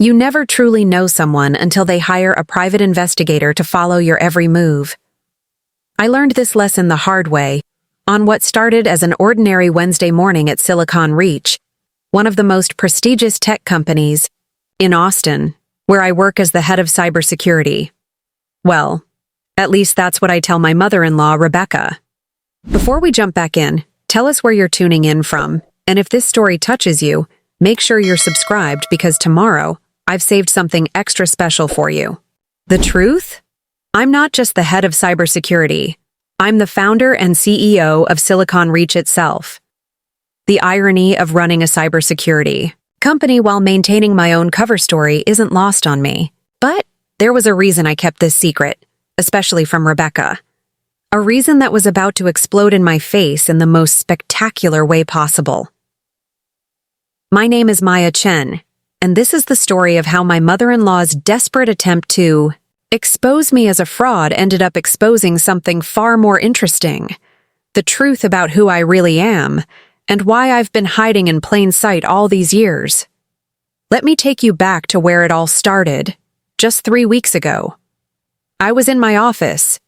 You never truly know someone until they hire a private investigator to follow your every move. I learned this lesson the hard way, on what started as an ordinary Wednesday morning at Silicon Reach, one of the most prestigious tech companies in Austin, where I work as the head of cybersecurity. Well, at least that's what I tell my mother-in-law, Rebecca. Before we jump back in, tell us where you're tuning in from, and if this story touches you, make sure you're subscribed because tomorrow, I've saved something extra special for you. The truth? I'm not just the head of cybersecurity. I'm the founder and CEO of Silicon Reach itself. The irony of running a cybersecurity company while maintaining my own cover story isn't lost on me. But there was a reason I kept this secret, especially from Rebecca. A reason that was about to explode in my face in the most spectacular way possible. My name is Maya Chen, and this is the story of how my mother-in-law's desperate attempt to expose me as a fraud ended up exposing something far more interesting. The truth about who I really am, and why I've been hiding in plain sight all these years. Let me take you back to where it all started, just 3 weeks ago. I was in my office.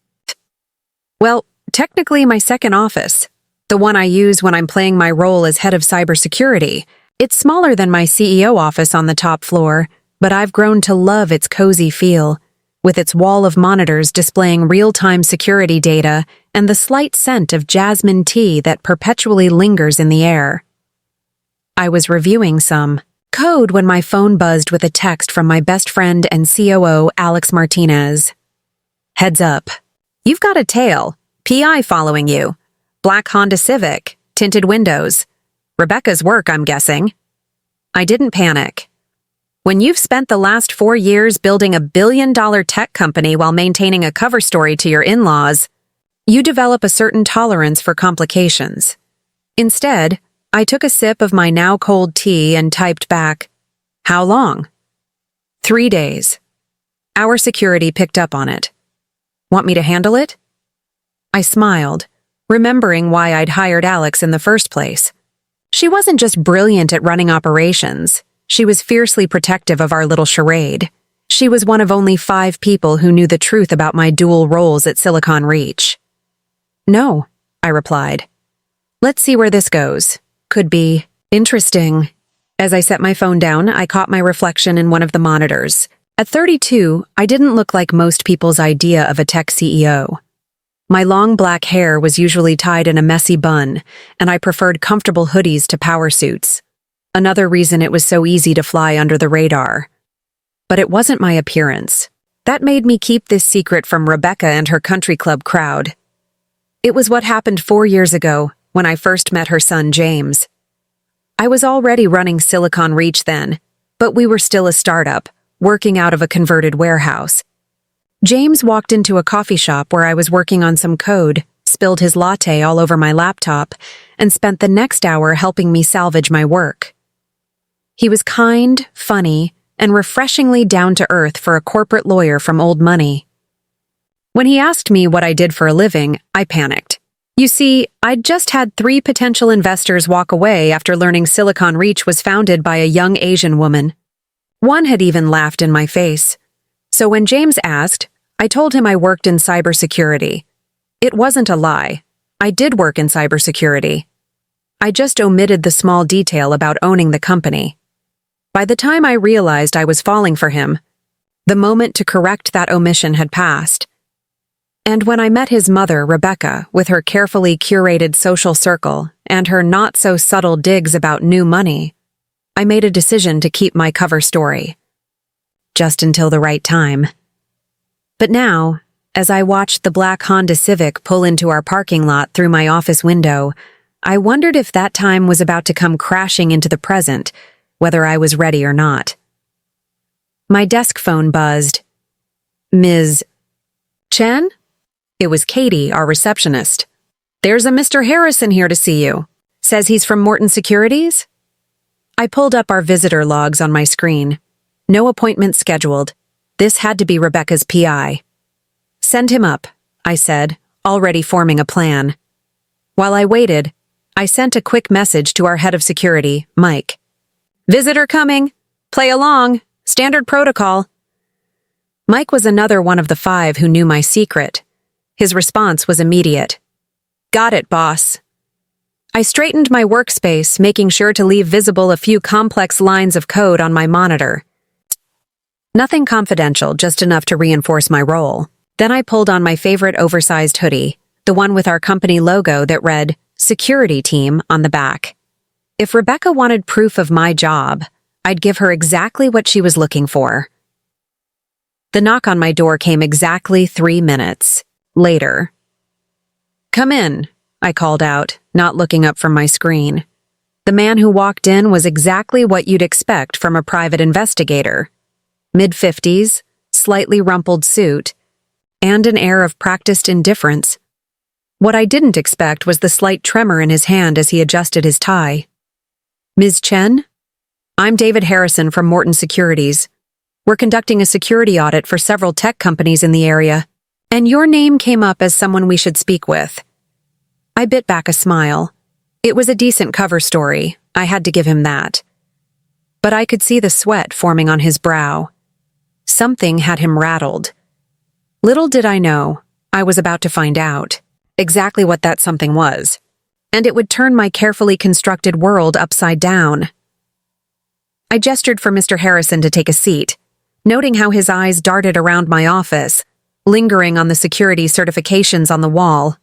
Well, technically my second office, the one I use when I'm playing my role as head of cybersecurity. It's smaller than my CEO office on the top floor, but I've grown to love its cozy feel, with its wall of monitors displaying real-time security data and the slight scent of jasmine tea that perpetually lingers in the air. I was reviewing some code when my phone buzzed with a text from my best friend and COO, Alex Martinez. Heads up. You've got a tail. PI following you. Black Honda Civic. Tinted windows. Rebecca's work, I'm guessing. I didn't panic. When you've spent the last 4 years building a billion-dollar tech company while maintaining a cover story to your in-laws, you develop a certain tolerance for complications. Instead, I took a sip of my now cold tea and typed back, "How long?" 3 days. Our security picked up on it. Want me to handle it? I smiled, remembering why I'd hired Alex in the first place. She wasn't just brilliant at running operations. She was fiercely protective of our little charade. She was one of only 5 people who knew the truth about my dual roles at Silicon Reach. No, I replied. Let's see where this goes. Could be interesting. As I set my phone down, I caught my reflection in one of the monitors. At 32, I didn't look like most people's idea of a tech CEO. My long black hair was usually tied in a messy bun, and I preferred comfortable hoodies to power suits. Another reason it was so easy to fly under the radar. But it wasn't my appearance. That made me keep this secret from Rebecca and her country club crowd. It was what happened 4 years ago, when I first met her son, James. I was already running Silicon Reach then, but we were still a startup, working out of a converted warehouse. James walked into a coffee shop where I was working on some code, spilled his latte all over my laptop, and spent the next hour helping me salvage my work. He was kind, funny, and refreshingly down-to-earth for a corporate lawyer from old money. When he asked me what I did for a living, I panicked. You see, I'd just had 3 potential investors walk away after learning Silicon Reach was founded by a young Asian woman. One had even laughed in my face. So when James asked, I told him I worked in cybersecurity. It wasn't a lie. I did work in cybersecurity. I just omitted the small detail about owning the company. By the time I realized I was falling for him, the moment to correct that omission had passed. And when I met his mother, Rebecca, with her carefully curated social circle and her not-so-subtle digs about new money, I made a decision to keep my cover story. Just until the right time. But now, as I watched the black Honda Civic pull into our parking lot through my office window, I wondered if that time was about to come crashing into the present, whether I was ready or not. My desk phone buzzed. Ms. Chen? It was Katie, our receptionist. There's a Mr. Harrison here to see you. Says he's from Morton Securities? I pulled up our visitor logs on my screen. No appointment scheduled. This had to be Rebecca's PI. Send him up, I said, already forming a plan. While I waited, I sent a quick message to our head of security, Mike. Visitor coming. Play along. Standard protocol." Mike was another one of the 5 who knew my secret. His response was immediate. "Got it, boss." I straightened my workspace, making sure to leave visible a few complex lines of code on my monitor. Nothing confidential, just enough to reinforce my role. Then I pulled on my favorite oversized hoodie, the one with our company logo that read, "Security Team," on the back. If Rebecca wanted proof of my job, I'd give her exactly what she was looking for. The knock on my door came exactly 3 minutes later. "Come in," I called out, not looking up from my screen. The man who walked in was exactly what you'd expect from a private investigator. Mid-50s, slightly rumpled suit, and an air of practiced indifference. What I didn't expect was the slight tremor in his hand as he adjusted his tie. "Ms. Chen? I'm David Harrison from Morton Securities. We're conducting a security audit for several tech companies in the area, and your name came up as someone we should speak with." I bit back a smile. It was a decent cover story, I had to give him that. But I could see the sweat forming on his brow. Something had him rattled. Little did I know, I was about to find out exactly what that something was, and it would turn my carefully constructed world upside down. I gestured for Mr. Harrison to take a seat, noting how his eyes darted around my office, lingering on the security certifications on the wall.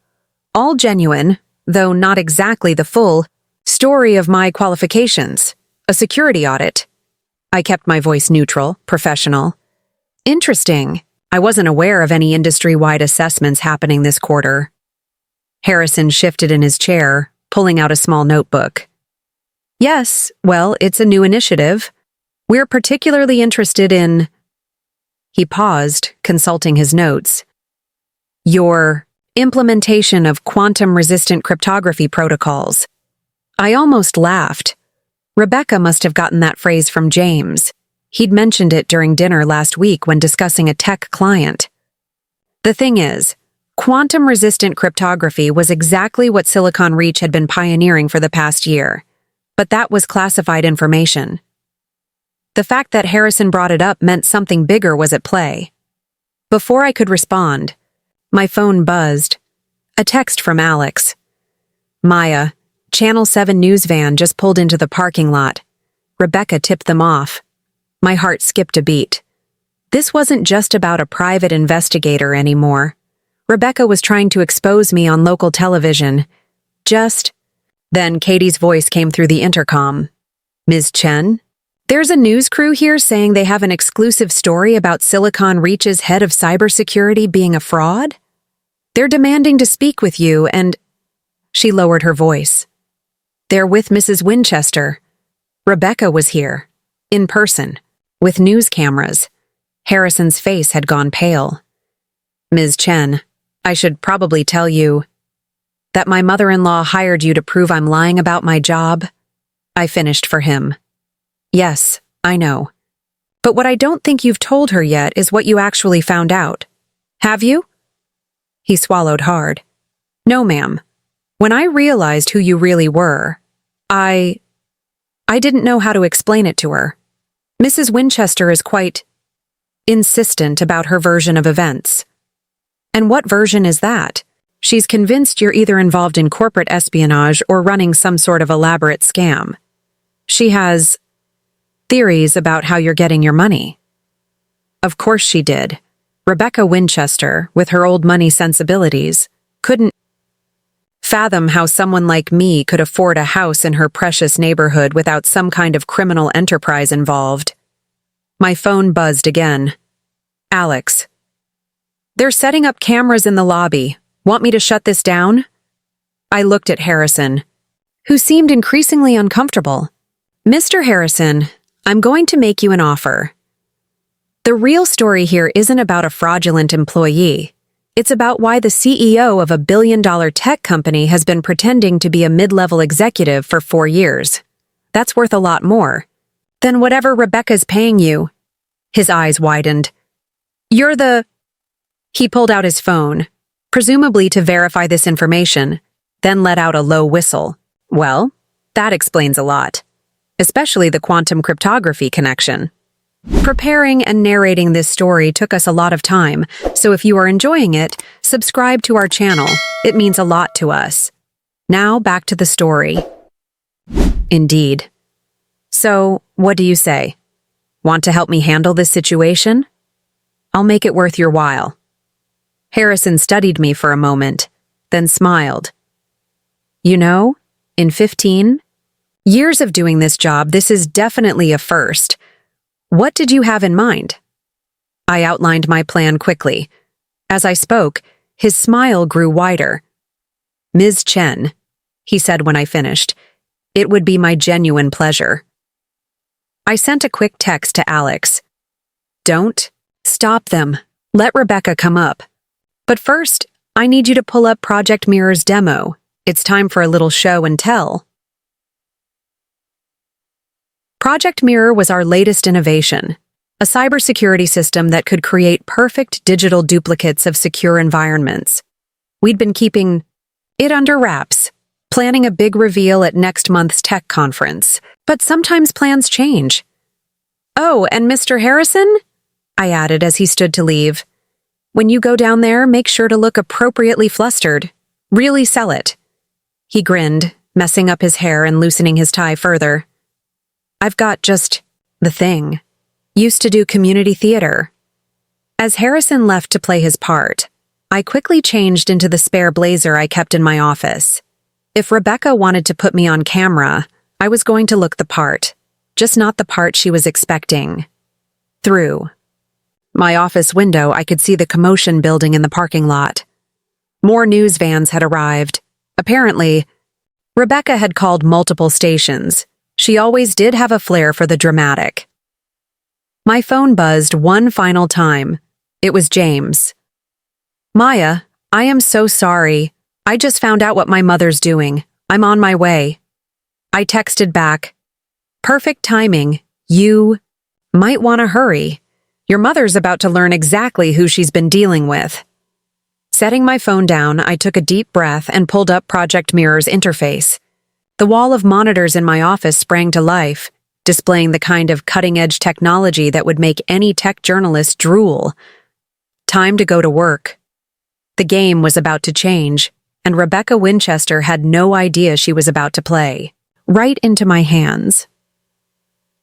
All genuine, though not exactly the full, story of my qualifications. A security audit. I kept my voice neutral, professional. Interesting. I wasn't aware of any industry-wide assessments happening this quarter. Harrison shifted in his chair, pulling out a small notebook. "Yes, well, it's a new initiative. We're particularly interested in..." He paused, consulting his notes. "Your implementation of quantum-resistant cryptography protocols." I almost laughed. Rebecca must have gotten that phrase from James. He'd mentioned it during dinner last week when discussing a tech client. The thing is, quantum-resistant cryptography was exactly what Silicon Reach had been pioneering for the past year, but that was classified information. The fact that Harrison brought it up meant something bigger was at play. Before I could respond, my phone buzzed. A text from Alex. "Maya, Channel 7 news van just pulled into the parking lot. Rebecca tipped them off." My heart skipped a beat. This wasn't just about a private investigator anymore. Rebecca was trying to expose me on local television. Then Katie's voice came through the intercom. "Ms. Chen? There's a news crew here saying they have an exclusive story about Silicon Reach's head of cybersecurity being a fraud? They're demanding to speak with you and..." She lowered her voice. "They're with Mrs. Winchester. Rebecca was here, in person, with news cameras." Harrison's face had gone pale. "Ms. Chen, I should probably tell you that my mother-in-law hired you to prove I'm lying about my job." I finished for him. "Yes, I know. But what I don't think you've told her yet is what you actually found out. Have you?" He swallowed hard. "No, ma'am. When I realized who you really were, I didn't know how to explain it to her. Mrs. Winchester is quite insistent about her version of events." "And what version is that?" "She's convinced you're either involved in corporate espionage or running some sort of elaborate scam. She has theories about how you're getting your money." Of course she did. Rebecca Winchester, with her old money sensibilities, couldn't fathom how someone like me could afford a house in her precious neighborhood without some kind of criminal enterprise involved. My phone buzzed again. "Alex. They're setting up cameras in the lobby. Want me to shut this down?" I looked at Harrison, who seemed increasingly uncomfortable. "Mr. Harrison, I'm going to make you an offer. The real story here isn't about a fraudulent employee. It's about why the CEO of a billion-dollar tech company has been pretending to be a mid-level executive for 4 years. That's worth a lot more than whatever Rebecca's paying you." His eyes widened. "You're the..." He pulled out his phone, presumably to verify this information, then let out a low whistle. "Well, that explains a lot. Especially the quantum cryptography connection." Preparing and narrating this story took us a lot of time, so if you are enjoying it, subscribe to our channel. It means a lot to us. Now back to the story. Indeed. So, what do you say? Want to help me handle this situation? I'll make it worth your while. Harrison studied me for a moment, then smiled. You know, in 15 years of doing this job, this is definitely a first. What did you have in mind? I outlined my plan quickly. As I spoke, his smile grew wider. Ms. Chen, he said when I finished, it would be my genuine pleasure. I sent a quick text to Alex. Don't stop them. Let Rebecca come up. But first, I need you to pull up Project Mirror's demo. It's time for a little show and tell. Project Mirror was our latest innovation, a cybersecurity system that could create perfect digital duplicates of secure environments. We'd been keeping it under wraps, planning a big reveal at next month's tech conference. But sometimes plans change. Oh, and Mr. Harrison? I added as he stood to leave. When you go down there, make sure to look appropriately flustered. Really sell it. He grinned, messing up his hair and loosening his tie further. I've got just the thing. Used to do community theater. As Harrison left to play his part, I quickly changed into the spare blazer I kept in my office. If Rebecca wanted to put me on camera, I was going to look the part, just not the part she was expecting. Through my office window, I could see the commotion building in the parking lot. More news vans had arrived. Apparently, Rebecca had called multiple stations. She always did have a flair for the dramatic. My phone buzzed one final time. It was James. Maya, I am so sorry. I just found out what my mother's doing. I'm on my way. I texted back. Perfect timing. You might want to hurry. Your mother's about to learn exactly who she's been dealing with. Setting my phone down, I took a deep breath and pulled up Project Mirror's interface. The wall of monitors in my office sprang to life, displaying the kind of cutting-edge technology that would make any tech journalist drool. Time to go to work. The game was about to change, and Rebecca Winchester had no idea she was about to play. Right into my hands.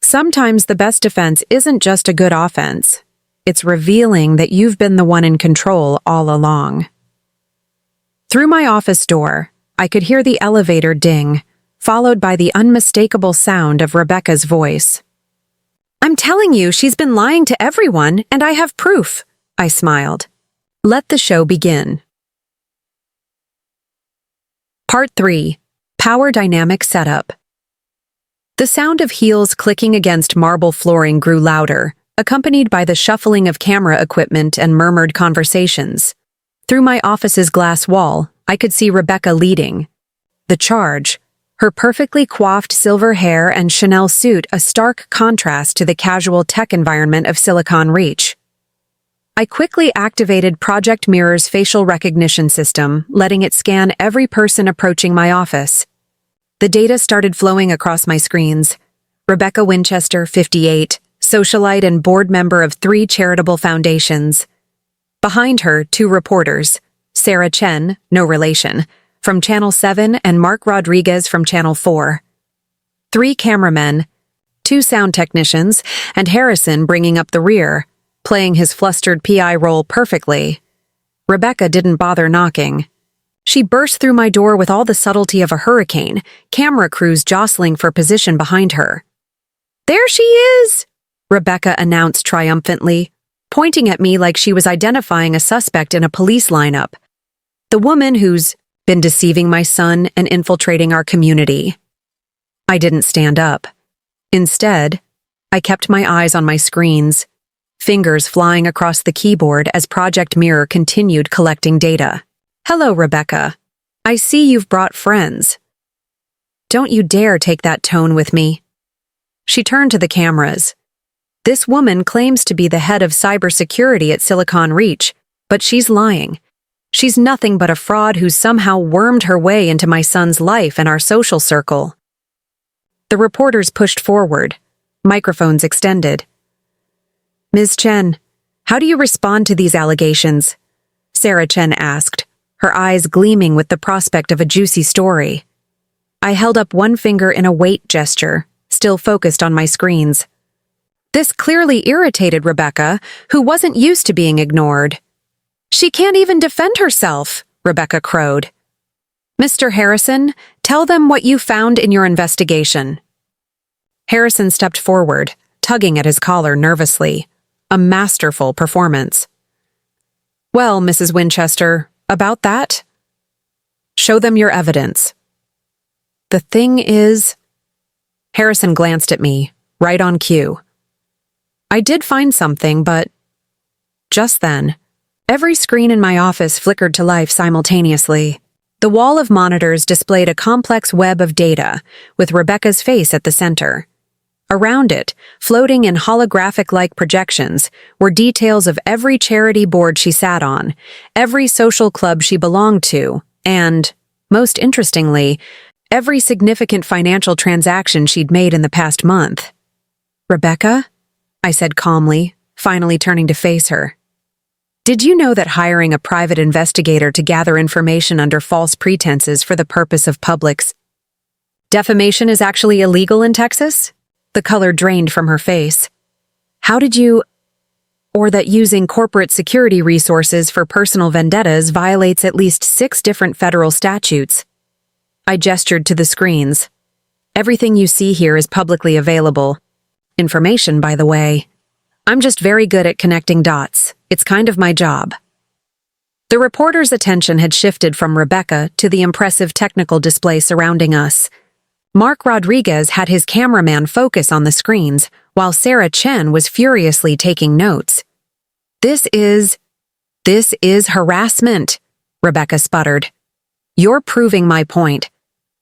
Sometimes the best defense isn't just a good offense. It's revealing that you've been the one in control all along. Through my office door, I could hear the elevator ding, followed by the unmistakable sound of Rebecca's voice. I'm telling you, she's been lying to everyone, and I have proof, I smiled. Let the show begin. Part 3. Power Dynamic Setup. The sound of heels clicking against marble flooring grew louder, accompanied by the shuffling of camera equipment and murmured conversations. Through my office's glass wall, I could see Rebecca leading. The charge, her perfectly coiffed silver hair and Chanel suit a stark contrast to the casual tech environment of Silicon Reach. I quickly activated Project Mirror's facial recognition system, letting it scan every person approaching my office. The data started flowing across my screens. Rebecca Winchester, 58, socialite and board member of 3 charitable foundations. Behind her, 2 reporters, Maya Chen, no relation, from Channel 7 and Mark Rodriguez from Channel 4. 3 cameramen, 2 sound technicians, and Harrison bringing up the rear, playing his flustered PI role perfectly. Rebecca didn't bother knocking. She burst through my door with all the subtlety of a hurricane, camera crews jostling for position behind her. There she is, Rebecca announced triumphantly, pointing at me like she was identifying a suspect in a police lineup. The woman who's been deceiving my son and infiltrating our community. I didn't stand up. Instead, I kept my eyes on my screens, fingers flying across the keyboard as Project Mirror continued collecting data. Hello, Rebecca. I see you've brought friends. Don't you dare take that tone with me. She turned to the cameras. This woman claims to be the head of cybersecurity at Silicon Reach, but she's lying. She's nothing but a fraud who's somehow wormed her way into my son's life and our social circle. The reporters pushed forward, microphones extended. Ms. Chen, how do you respond to these allegations? Sarah Chen asked, her eyes gleaming with the prospect of a juicy story. I held up one finger in a wait gesture, still focused on my screens. This clearly irritated Rebecca, who wasn't used to being ignored. She can't even defend herself, Rebecca crowed. Mr. Harrison, tell them what you found in your investigation. Harrison stepped forward, tugging at his collar nervously. A masterful performance. Well, Mrs. Winchester, about that? Show them your evidence. The thing is... Harrison glanced at me, right on cue. I did find something, but... Just then, every screen in my office flickered to life simultaneously. The wall of monitors displayed a complex web of data, with Rebecca's face at the center. Around it, floating in holographic-like projections, were details of every charity board she sat on, every social club she belonged to, and, most interestingly, every significant financial transaction she'd made in the past month. Rebecca? I said calmly, finally turning to face her. Did you know that hiring a private investigator to gather information under false pretenses for the purpose of public's defamation is actually illegal in Texas? The color drained from her face. How did you... Or that using corporate security resources for personal vendettas violates at least 6 different federal statutes. I gestured to the screens. Everything you see here is publicly available. Information, by the way. I'm just very good at connecting dots. It's kind of my job. The reporter's attention had shifted from Rebecca to the impressive technical display surrounding us. Mark Rodriguez had his cameraman focus on the screens, while Sarah Chen was furiously taking notes. This is harassment, Rebecca sputtered. You're proving my point.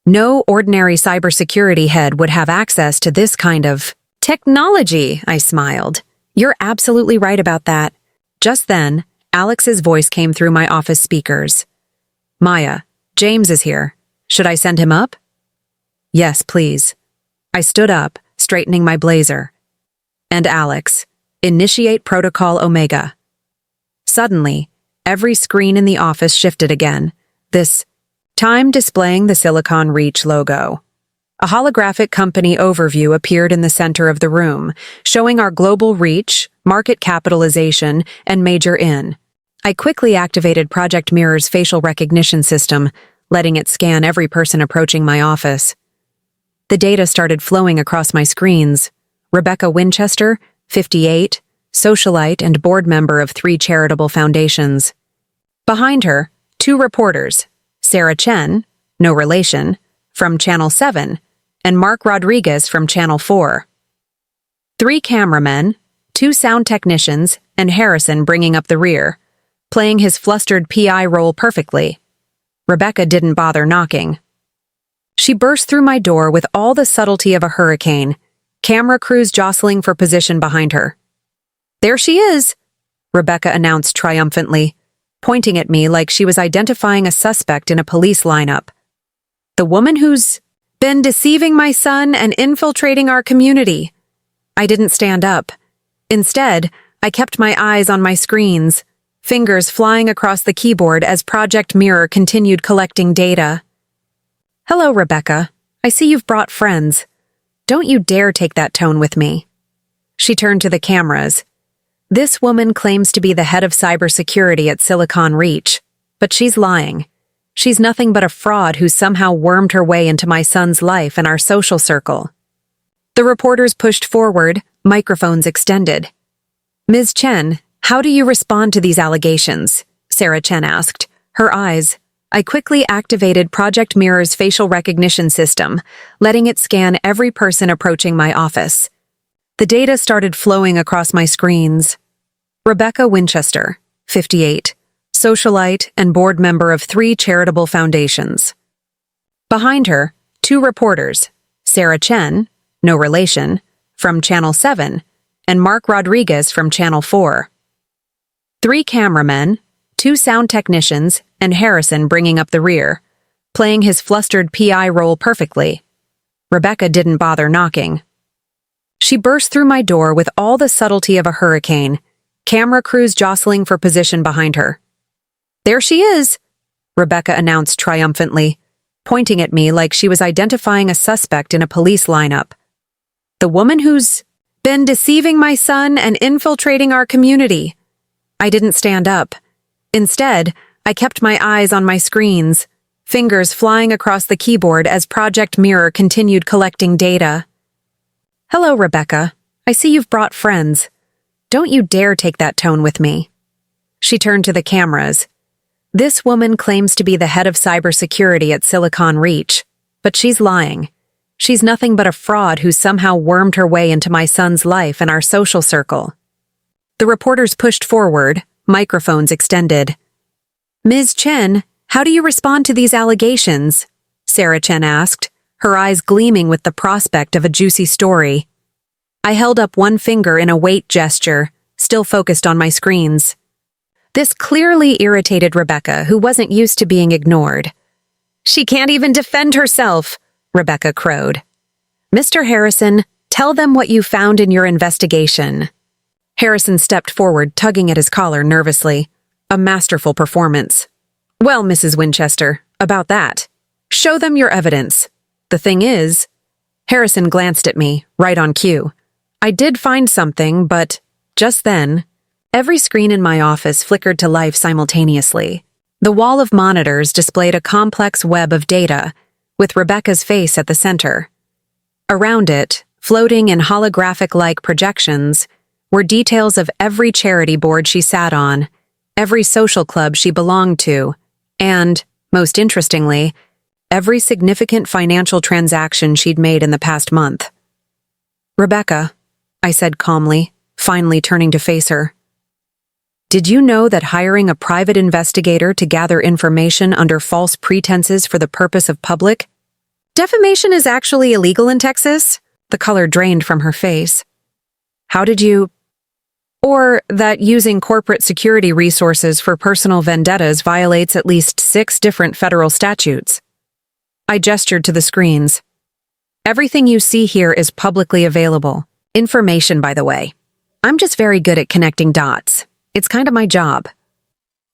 No ordinary cybersecurity head would have access to this kind of technology, I smiled. You're absolutely right about that. Just then, Alex's voice came through my office speakers. Maya, James is here. Should I send him up? Yes, please. I stood up, straightening my blazer. And Alex, initiate Protocol Omega. Suddenly, every screen in the office shifted again, this time displaying the Silicon Reach logo. A holographic company overview appeared in the center of the room, showing our global reach, market capitalization, and major in. I quickly activated Project Mirror's facial recognition system, letting it scan every person approaching my office. The data started flowing across my screens. Rebecca Winchester, 58, socialite and board member of 3 charitable foundations. Behind her, 2 reporters, Sarah Chen, no relation, from Channel 7, and Mark Rodriguez from Channel 4. 3 cameramen, 2 sound technicians, and Harrison bringing up the rear, playing his flustered PI role perfectly. Rebecca didn't bother knocking. She burst through my door with all the subtlety of a hurricane, camera crews jostling for position behind her. There she is, Rebecca announced triumphantly, pointing at me like she was identifying a suspect in a police lineup. The woman who's been deceiving my son and infiltrating our community. I didn't stand up. Instead, I kept my eyes on my screens, fingers flying across the keyboard as Project Mirror continued collecting data. Hello, Rebecca. I see you've brought friends. Don't you dare take that tone with me. She turned to the cameras. This woman claims to be the head of cybersecurity at Silicon Reach, but she's lying. She's nothing but a fraud who somehow wormed her way into my son's life and our social circle. The reporters pushed forward, microphones extended. Ms. Chen, how do you respond to these allegations? Sarah Chen asked, her eyes. I quickly activated Project Mirror's facial recognition system, letting it scan every person approaching my office. The data started flowing across my screens. Rebecca Winchester, 58, socialite and board member of 3 charitable foundations. Behind her, 2 reporters, Sarah Chen, no relation, from Channel 7, and Mark Rodriguez from Channel 4. 3 cameramen, 2 sound technicians, and Harrison bringing up the rear, playing his flustered PI role perfectly. Rebecca didn't bother knocking. She burst through my door with all the subtlety of a hurricane, camera crews jostling for position behind her. "There she is," Rebecca announced triumphantly, pointing at me like she was identifying a suspect in a police lineup. "The woman who's been deceiving my son and infiltrating our community." I didn't stand up. Instead, I kept my eyes on my screens, fingers flying across the keyboard as Project Mirror continued collecting data. "Hello, Rebecca. I see you've brought friends. Don't you dare take that tone with me." She turned to the cameras. "This woman claims to be the head of cybersecurity at Silicon Reach, but she's lying. She's nothing but a fraud who somehow wormed her way into my son's life and our social circle." The reporters pushed forward, microphones extended. "Ms. Chen, how do you respond to these allegations?" Sarah Chen asked, her eyes gleaming with the prospect of a juicy story. I held up one finger in a wait gesture, still focused on my screens. This clearly irritated Rebecca, who wasn't used to being ignored. "She can't even defend herself," Rebecca crowed. "Mr. Harrison, tell them what you found in your investigation." Harrison stepped forward, tugging at his collar nervously. A masterful performance. "Well, Mrs. Winchester, about that. Show them your evidence. The thing is..." Harrison glanced at me, right on cue. I did find something, but just then, every screen in my office flickered to life simultaneously. The wall of monitors displayed a complex web of data, with Rebecca's face at the center. Around it, floating in holographic-like projections, were details of every charity board she sat on, every social club she belonged to, and, most interestingly, every significant financial transaction she'd made in the past month. "Rebecca," I said calmly, finally turning to face her. "Did you know that hiring a private investigator to gather information under false pretenses for the purpose of public defamation is actually illegal in Texas?" The color drained from her face. "How did you..." "Or that using corporate security resources for personal vendettas violates at least 6 different federal statutes." I gestured to the screens. "Everything you see here is publicly available. Information, by the way. I'm just very good at connecting dots. It's kind of my job."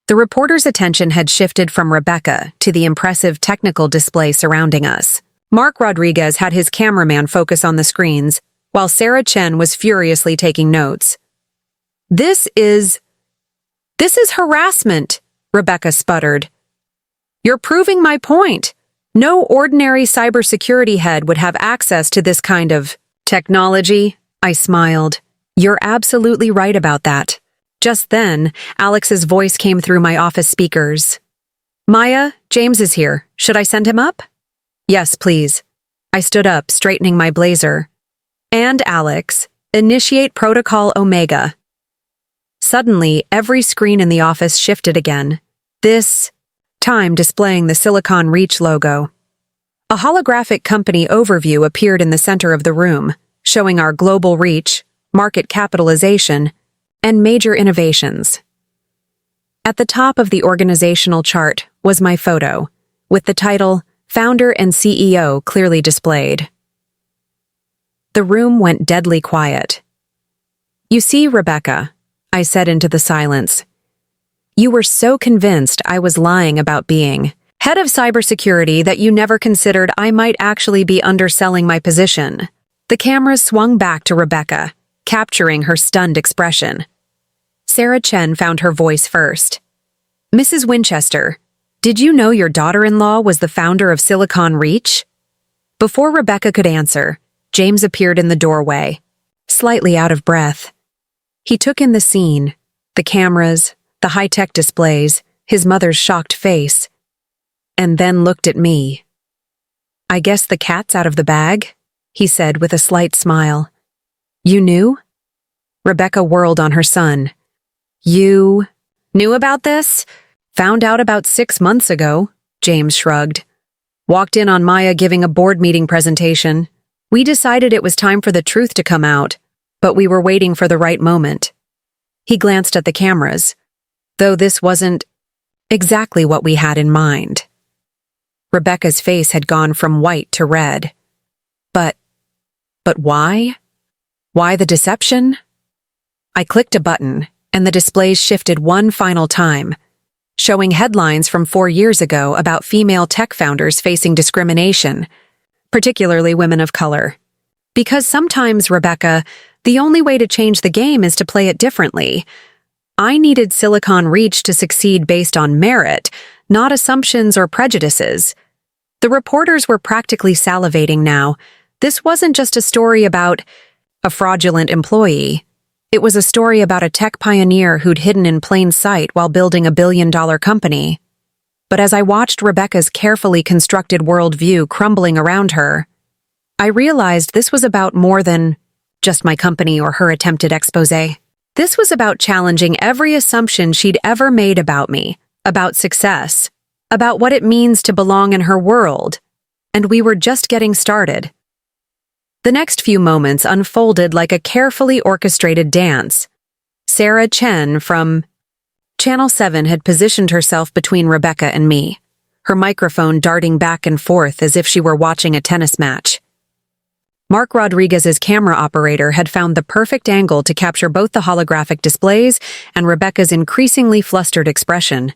The reporter's attention had shifted from Rebecca to the impressive technical display surrounding us. Mark Rodriguez had his cameraman focus on the screens, while Sarah Chen was furiously taking notes. This is harassment," Rebecca sputtered. "You're proving my point. No ordinary cybersecurity head would have access to this kind of technology." I smiled. "You're absolutely right about that." Just then, Alex's voice came through my office speakers. "Maya, James is here. Should I send him up?" "Yes, please." I stood up, straightening my blazer. "And Alex, initiate Protocol Omega." Suddenly, every screen in the office shifted again, this time displaying the Silicon Reach logo. A holographic company overview appeared in the center of the room, showing our global reach, market capitalization, and major innovations. At the top of the organizational chart was my photo, with the title Founder and CEO clearly displayed. The room went deadly quiet. "You see, Rebecca," I said into the silence, "you were so convinced I was lying about being head of cybersecurity that you never considered I might actually be underselling my position." The cameras swung back to Rebecca, capturing her stunned expression. Sarah Chen found her voice first. "Mrs. Winchester, did you know your daughter-in-law was the founder of Silicon Reach?" Before Rebecca could answer, James appeared in the doorway, slightly out of breath. He took in the scene, the cameras, the high-tech displays, his mother's shocked face, and then looked at me. "I guess the cat's out of the bag," he said with a slight smile. "You knew?" Rebecca whirled on her son. "You knew about this?" "Found out about 6 months ago," James shrugged. "Walked in on Maya giving a board meeting presentation. We decided it was time for the truth to come out, but we were waiting for the right moment." He glanced at the cameras, though this wasn't exactly what we had in mind. Rebecca's face had gone from white to red. But why?" Why the deception? I clicked a button, and the displays shifted one final time, showing headlines from 4 years ago about female tech founders facing discrimination, particularly women of color. Because sometimes, Rebecca, the only way to change the game is to play it differently. I needed Silicon Reach to succeed based on merit, not assumptions or prejudices. The reporters were practically salivating now. This wasn't just a story about a fraudulent employee. It was a story about a tech pioneer who'd hidden in plain sight while building a billion-dollar company. But as I watched Rebecca's carefully constructed worldview crumbling around her, I realized this was about more than just my company or her attempted exposé. This was about challenging every assumption she'd ever made about me, about success, about what it means to belong in her world. And we were just getting started. The next few moments unfolded like a carefully orchestrated dance. Maya Chen from Channel 7 had positioned herself between Rebecca and me, her microphone darting back and forth as if she were watching a tennis match. Mark Rodriguez's camera operator had found the perfect angle to capture both the holographic displays and Rebecca's increasingly flustered expression.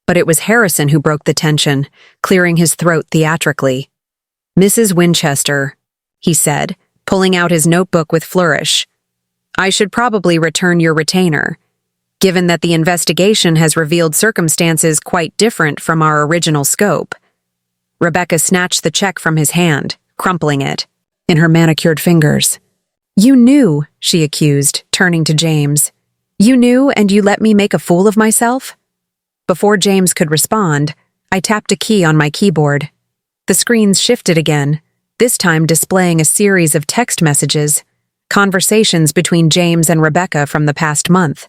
But it was Harrison who broke the tension, clearing his throat theatrically. "Mrs. Winchester," he said, pulling out his notebook with flourish, "I should probably return your retainer, given that the investigation has revealed circumstances quite different from our original scope." Rebecca snatched the check from his hand, crumpling it in her manicured fingers. "You knew," she accused, turning to James. "You knew and you let me make a fool of myself?" Before James could respond, I tapped a key on my keyboard. The screens shifted again, this time displaying a series of text messages, conversations between James and Rebecca from the past month.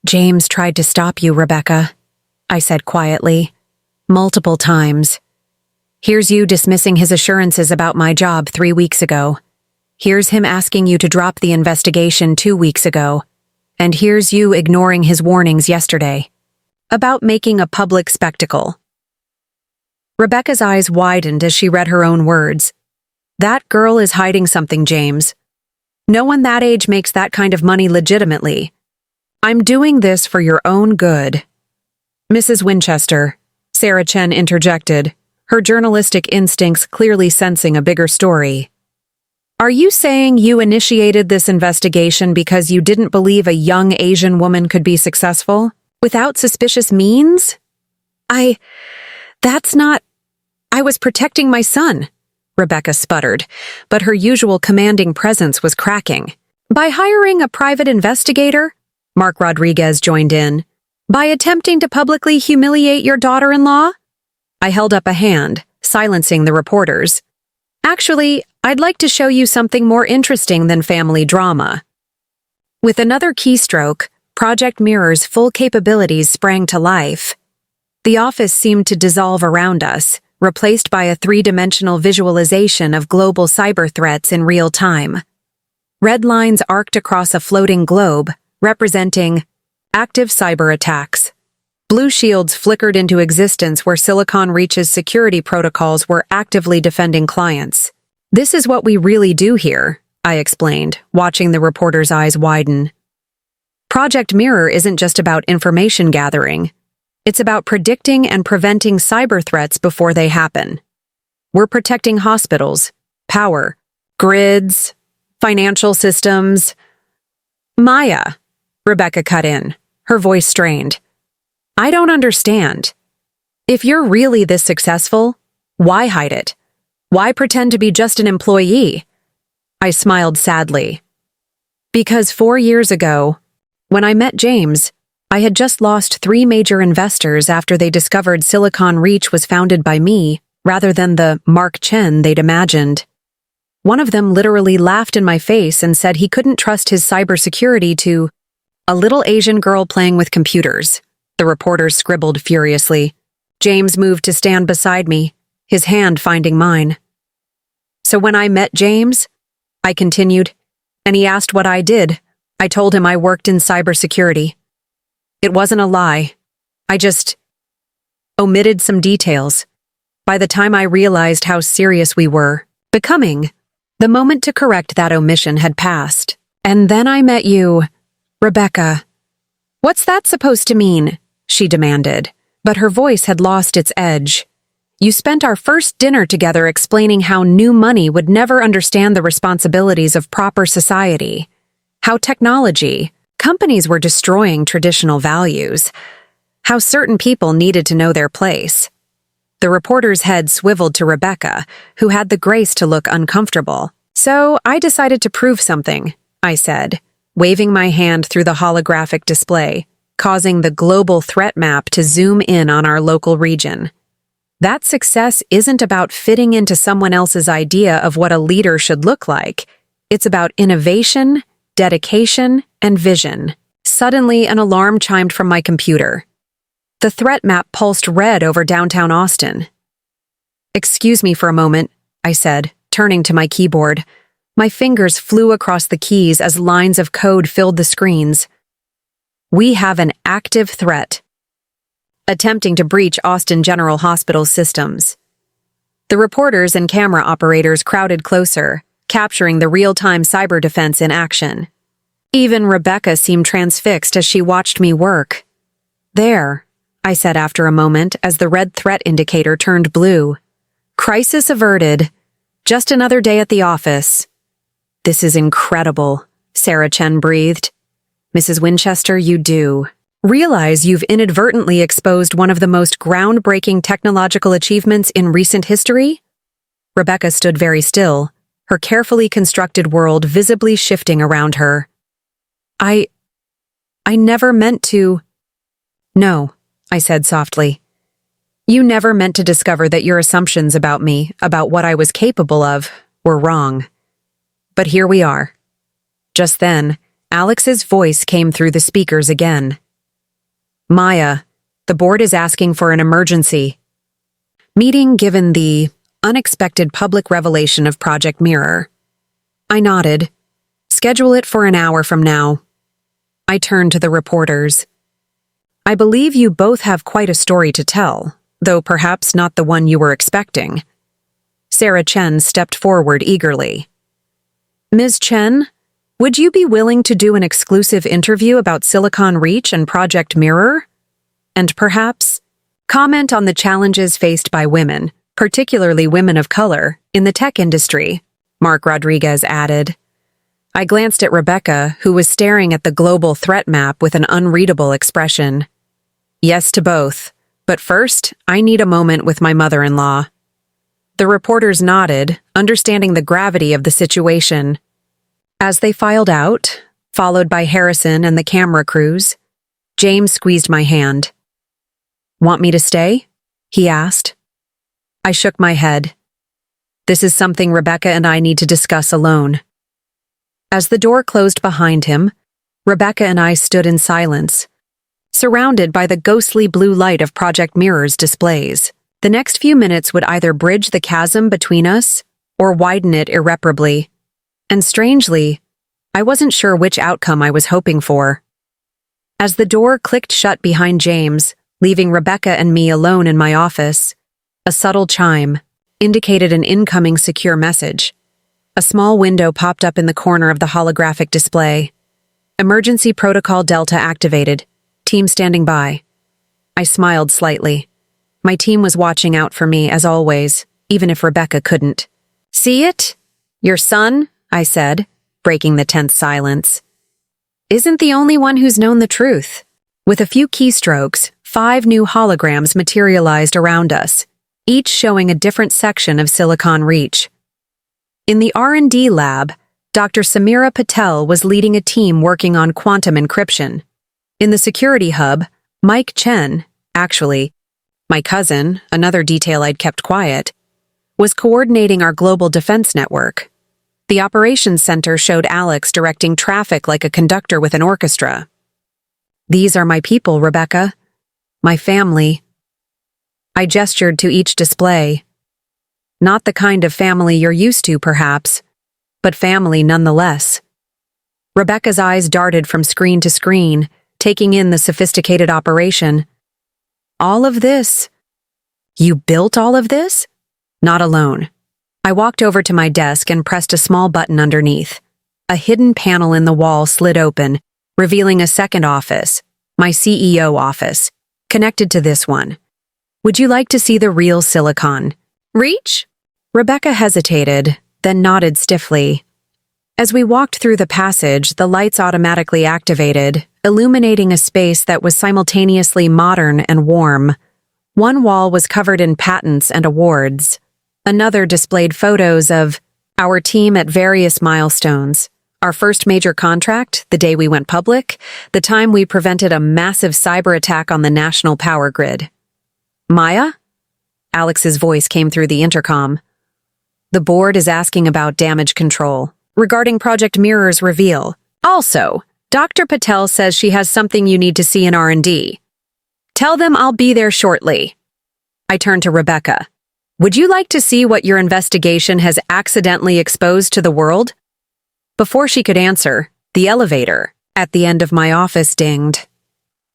"James tried to stop you, Rebecca," I said quietly. "Multiple times. Here's you dismissing his assurances about my job 3 weeks ago. Here's him asking you to drop the investigation 2 weeks ago. And here's you ignoring his warnings yesterday about making a public spectacle." Rebecca's eyes widened as she read her own words. "That girl is hiding something, James. No one that age makes that kind of money legitimately. I'm doing this for your own good." "Mrs. Winchester," Maya Chen interjected, her journalistic instincts clearly sensing a bigger story. "Are you saying you initiated this investigation because you didn't believe a young Asian woman could be successful? Without suspicious means?" That's not... I was protecting my son," Rebecca sputtered, but her usual commanding presence was cracking. "By hiring a private investigator?" Mark Rodriguez joined in. "By attempting to publicly humiliate your daughter-in-law?" I held up a hand, silencing the reporters. "Actually, I'd like to show you something more interesting than family drama." With another keystroke, Project Mirror's full capabilities sprang to life. The office seemed to dissolve around us, replaced by a 3-dimensional visualization of global cyber threats in real time. Red lines arced across a floating globe, representing active cyber attacks. Blue shields flickered into existence where Silicon Reach's security protocols were actively defending clients. "This is what we really do here," I explained, watching the reporter's eyes widen. Project Mirror isn't just about information gathering. It's about predicting and preventing cyber threats before they happen. We're protecting hospitals, power, grids, financial systems. "Maya," Rebecca cut in, her voice strained. "I don't understand. If you're really this successful, why hide it? Why pretend to be just an employee?" I smiled sadly. "Because 4 years ago, when I met James, I had just lost 3 major investors after they discovered Silicon Reach was founded by me rather than the Mark Chen they'd imagined. One of them literally laughed in my face and said he couldn't trust his cybersecurity to a little Asian girl playing with computers," the reporters scribbled furiously. James moved to stand beside me, his hand finding mine. "So when I met James," I continued, "and he asked what I did, I told him I worked in cybersecurity. It wasn't a lie. I just omitted some details. By the time I realized how serious we were becoming, The moment to correct that omission had passed. And then I met you, Rebecca. What's that supposed to mean? She demanded, but her voice had lost its edge. You spent our first dinner together explaining how new money would never understand the responsibilities of proper society, how companies were destroying traditional values, how certain people needed to know their place. The reporter's head swiveled to Rebecca, who had the grace to look uncomfortable. So I decided to prove something, I said, waving my hand through the holographic display, causing the global threat map to zoom in on our local region. That success isn't about fitting into someone else's idea of what a leader should look like. It's about innovation, dedication, and vision. Suddenly, an alarm chimed from my computer. The threat map pulsed red over downtown Austin. "Excuse me for a moment," I said, turning to my keyboard. My fingers flew across the keys as lines of code filled the screens. "We have an active threat attempting to breach Austin General Hospital's systems." The reporters and camera operators crowded closer, capturing the real-time cyber defense in action. Even Rebecca seemed transfixed as she watched me work. "There," I said after a moment as the red threat indicator turned blue. "Crisis averted. Just another day at the office." "This is incredible," Maya Chen breathed. "Mrs. Winchester, you do realize you've inadvertently exposed one of the most groundbreaking technological achievements in recent history?" Rebecca stood very still, her carefully constructed world visibly shifting around her. I never meant to." "No," I said softly. "You never meant to discover that your assumptions about me, about what I was capable of, were wrong. But here we are." Just then, Alex's voice came through the speakers again. "Maya, the board is asking for an emergency meeting given the unexpected public revelation of Project Mirror." I nodded. "Schedule it for an hour from now." I turned to the reporters. "I believe you both have quite a story to tell, though perhaps not the one you were expecting." Maya Chen stepped forward eagerly. "Ms. Chen, would you be willing to do an exclusive interview about Silicon Reach and Project Mirror? And perhaps comment on the challenges faced by women, particularly women of color, in the tech industry," Mark Rodriguez added. I glanced at Rebecca, who was staring at the global threat map with an unreadable expression. "Yes to both, but first, I need a moment with my mother-in-law." The reporters nodded, understanding the gravity of the situation. As they filed out, followed by Harrison and the camera crews, James squeezed my hand. "Want me to stay?" he asked. I shook my head. "This is something Rebecca and I need to discuss alone." As the door closed behind him, Rebecca and I stood in silence, surrounded by the ghostly blue light of Project Mirror's displays. The next few minutes would either bridge the chasm between us or widen it irreparably. And strangely, I wasn't sure which outcome I was hoping for. As the door clicked shut behind James, leaving Rebecca and me alone in my office, a subtle chime indicated an incoming secure message. A small window popped up in the corner of the holographic display. "Emergency Protocol Delta activated. Team standing by." I smiled slightly. My team was watching out for me, as always, even if Rebecca couldn't. "See it? Your son," I said, breaking the tense silence, "isn't the only one who's known the truth." With a few keystrokes, 5 new holograms materialized around us, each showing a different section of Silicon Reach. In the R&D lab, Dr. Samira Patel was leading a team working on quantum encryption. In the security hub, Mike Chen, actually, my cousin, another detail I'd kept quiet, was coordinating our global defense network. The operations center showed Alex directing traffic like a conductor with an orchestra. "These are my people, Rebecca. My family." I gestured to each display. Not the kind of family you're used to, perhaps, but family nonetheless. Rebecca's eyes darted from screen to screen, taking in the sophisticated operation. "All of this? You built all of this?" "Not alone. I walked over to my desk and pressed a small button underneath. A hidden panel in the wall slid open, revealing a second office, my CEO office, connected to this one. Would you like to see the real silicon? Reach? Rebecca hesitated, then nodded stiffly. As we walked through the passage, the lights automatically activated, illuminating a space that was simultaneously modern and warm. One wall was covered in patents and awards. Another displayed photos of our team at various milestones. Our first major contract, the day we went public, the time we prevented a massive cyber attack on the national power grid. Maya? Alex's voice came through the intercom. The board is asking about damage control. Regarding Project Mirror's reveal. Also, Dr. Patel says she has something you need to see in R&D. Tell them I'll be there shortly. I turned to Rebecca. Would you like to see what your investigation has accidentally exposed to the world? Before she could answer, the elevator at the end of my office dinged.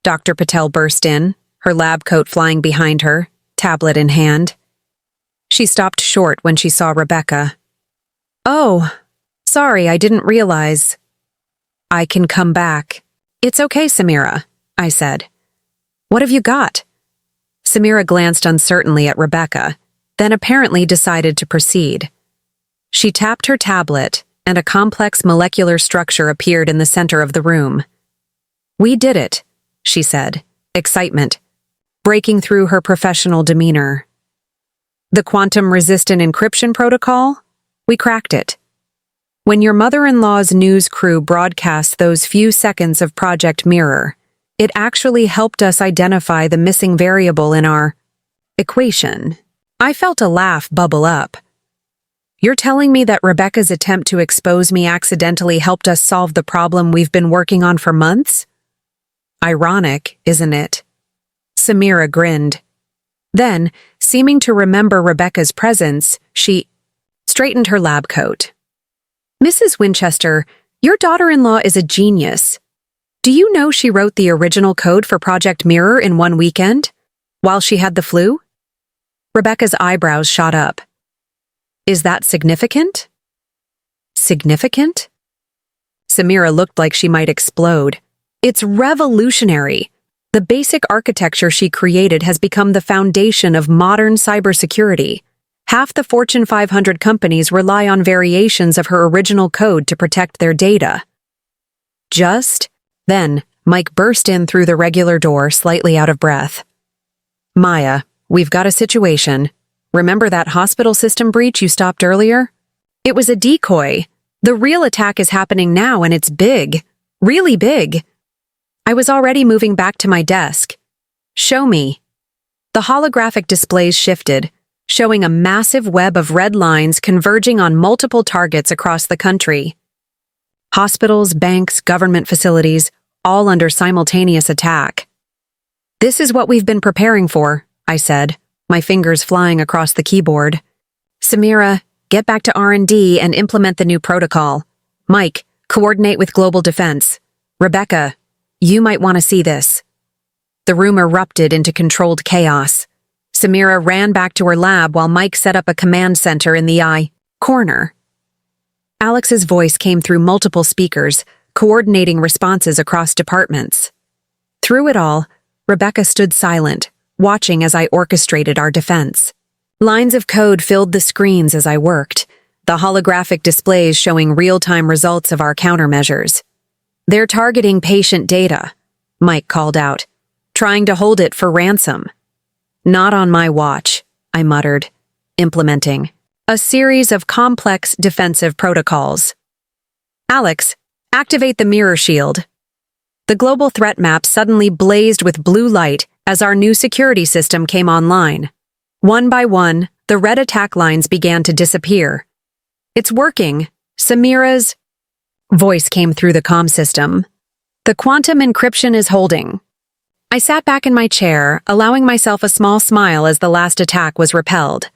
Dr. Patel burst in, her lab coat flying behind her, tablet in hand. She stopped short when she saw Rebecca. Oh, sorry, I didn't realize. I can come back. It's okay, Samira, I said. What have you got? Samira glanced uncertainly at Rebecca, then apparently decided to proceed. She tapped her tablet, and a complex molecular structure appeared in the center of the room. We did it, she said, excitement, breaking through her professional demeanor. The quantum-resistant encryption protocol? We cracked it. When your mother-in-law's news crew broadcast those few seconds of Project Mirror, it actually helped us identify the missing variable in our equation. I felt a laugh bubble up. You're telling me that Rebecca's attempt to expose me accidentally helped us solve the problem we've been working on for months? Ironic, isn't it? Samira grinned. Then, seeming to remember Rebecca's presence, she straightened her lab coat. Mrs. Winchester, your daughter-in-law is a genius. Do you know she wrote the original code for Project Mirror in one weekend, while she had the flu? Rebecca's eyebrows shot up. Is that significant? Significant? Samira looked like she might explode. It's revolutionary. The basic architecture she created has become the foundation of modern cybersecurity. Half the Fortune 500 companies rely on variations of her original code to protect their data. Just then, Mike burst in through the regular door, slightly out of breath. Maya, we've got a situation. Remember that hospital system breach you stopped earlier? It was a decoy. The real attack is happening now, and it's big. Really big. I was already moving back to my desk. Show me. The holographic displays shifted, showing a massive web of red lines converging on multiple targets across the country. Hospitals, banks, government facilities, all under simultaneous attack. This is what we've been preparing for, I said, my fingers flying across the keyboard. Samira, get back to R&D and implement the new protocol. Mike, coordinate with Global Defense. Rebecca, you might want to see this. The room erupted into controlled chaos. Samira ran back to her lab while Mike set up a command center in the corner. Alex's voice came through multiple speakers, coordinating responses across departments. Through it all, Rebecca stood silent, watching as I orchestrated our defense. Lines of code filled the screens as I worked, the holographic displays showing real-time results of our countermeasures. They're targeting patient data, Mike called out, trying to hold it for ransom. Not on my watch, I muttered, implementing a series of complex defensive protocols. Alex, activate the mirror shield. The global threat map suddenly blazed with blue light as our new security system came online. One by one, the red attack lines began to disappear. It's working, Samira's voice came through the comm system. The quantum encryption is holding. I sat back in my chair, allowing myself a small smile as the last attack was repelled.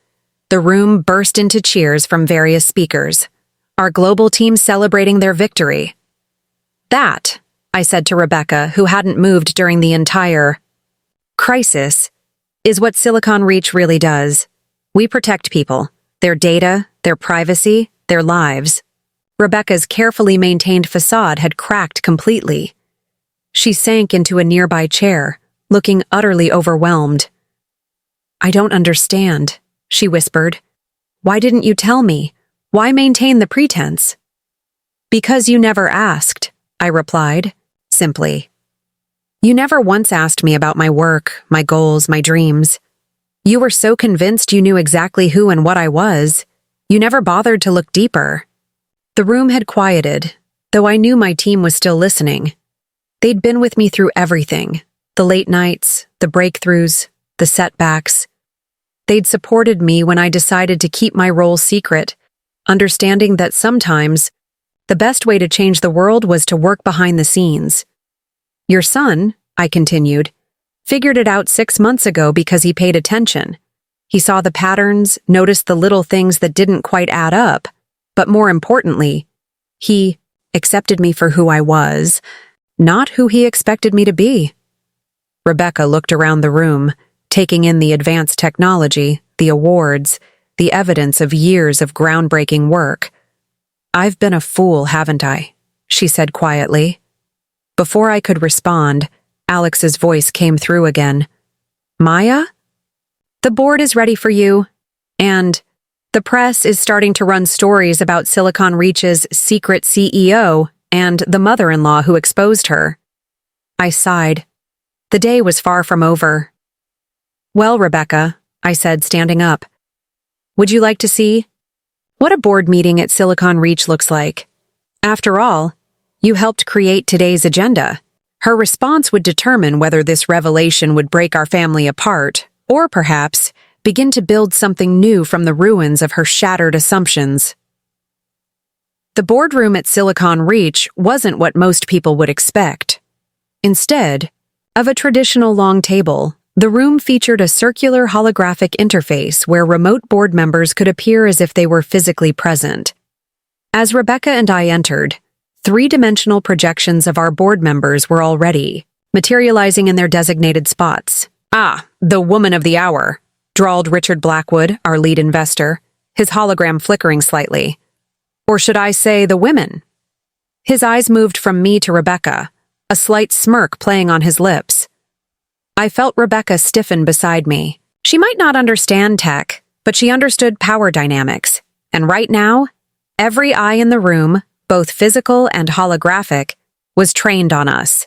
The room burst into cheers from various speakers, our global team celebrating their victory. That, I said to Rebecca, who hadn't moved during the entire crisis, is what Silicon Reach really does. We protect people, their data, their privacy, their lives. Rebecca's carefully maintained facade had cracked completely. She sank into a nearby chair, looking utterly overwhelmed. "I don't understand," she whispered. "Why didn't you tell me? Why maintain the pretense?" "Because you never asked," I replied, simply. "You never once asked me about my work, my goals, my dreams. You were so convinced you knew exactly who and what I was, you never bothered to look deeper." The room had quieted, though I knew my team was still listening. They'd been with me through everything, the late nights, the breakthroughs, the setbacks. They'd supported me when I decided to keep my role secret, understanding that sometimes the best way to change the world was to work behind the scenes. "Your son," I continued, "figured it out 6 months ago because he paid attention. He saw the patterns, noticed the little things that didn't quite add up, but more importantly, he accepted me for who I was, not who he expected me to be." Rebecca looked around the room, taking in the advanced technology, the awards, the evidence of years of groundbreaking work. "I've been a fool, haven't I?" she said quietly. Before I could respond, Alex's voice came through again. "Maya? The board is ready for you, and the press is starting to run stories about Silicon Reach's secret CEO and the mother-in-law who exposed her." I sighed. The day was far from over. "Well, Rebecca," I said, standing up, "would you like to see what a board meeting at Silicon Reach looks like? After all, you helped create today's agenda." Her response would determine whether this revelation would break our family apart, or perhaps begin to build something new from the ruins of her shattered assumptions. The boardroom at Silicon Reach wasn't what most people would expect. Instead of a traditional long table, the room featured a circular holographic interface where remote board members could appear as if they were physically present. As Rebecca and I entered, 3-dimensional projections of our board members were already materializing in their designated spots. "Ah, the woman of the hour," drawled Richard Blackwood, our lead investor, his hologram flickering slightly. "Or should I say the women?" His eyes moved from me to Rebecca, a slight smirk playing on his lips. I felt Rebecca stiffen beside me. She might not understand tech, but she understood power dynamics. And right now, every eye in the room, both physical and holographic, was trained on us.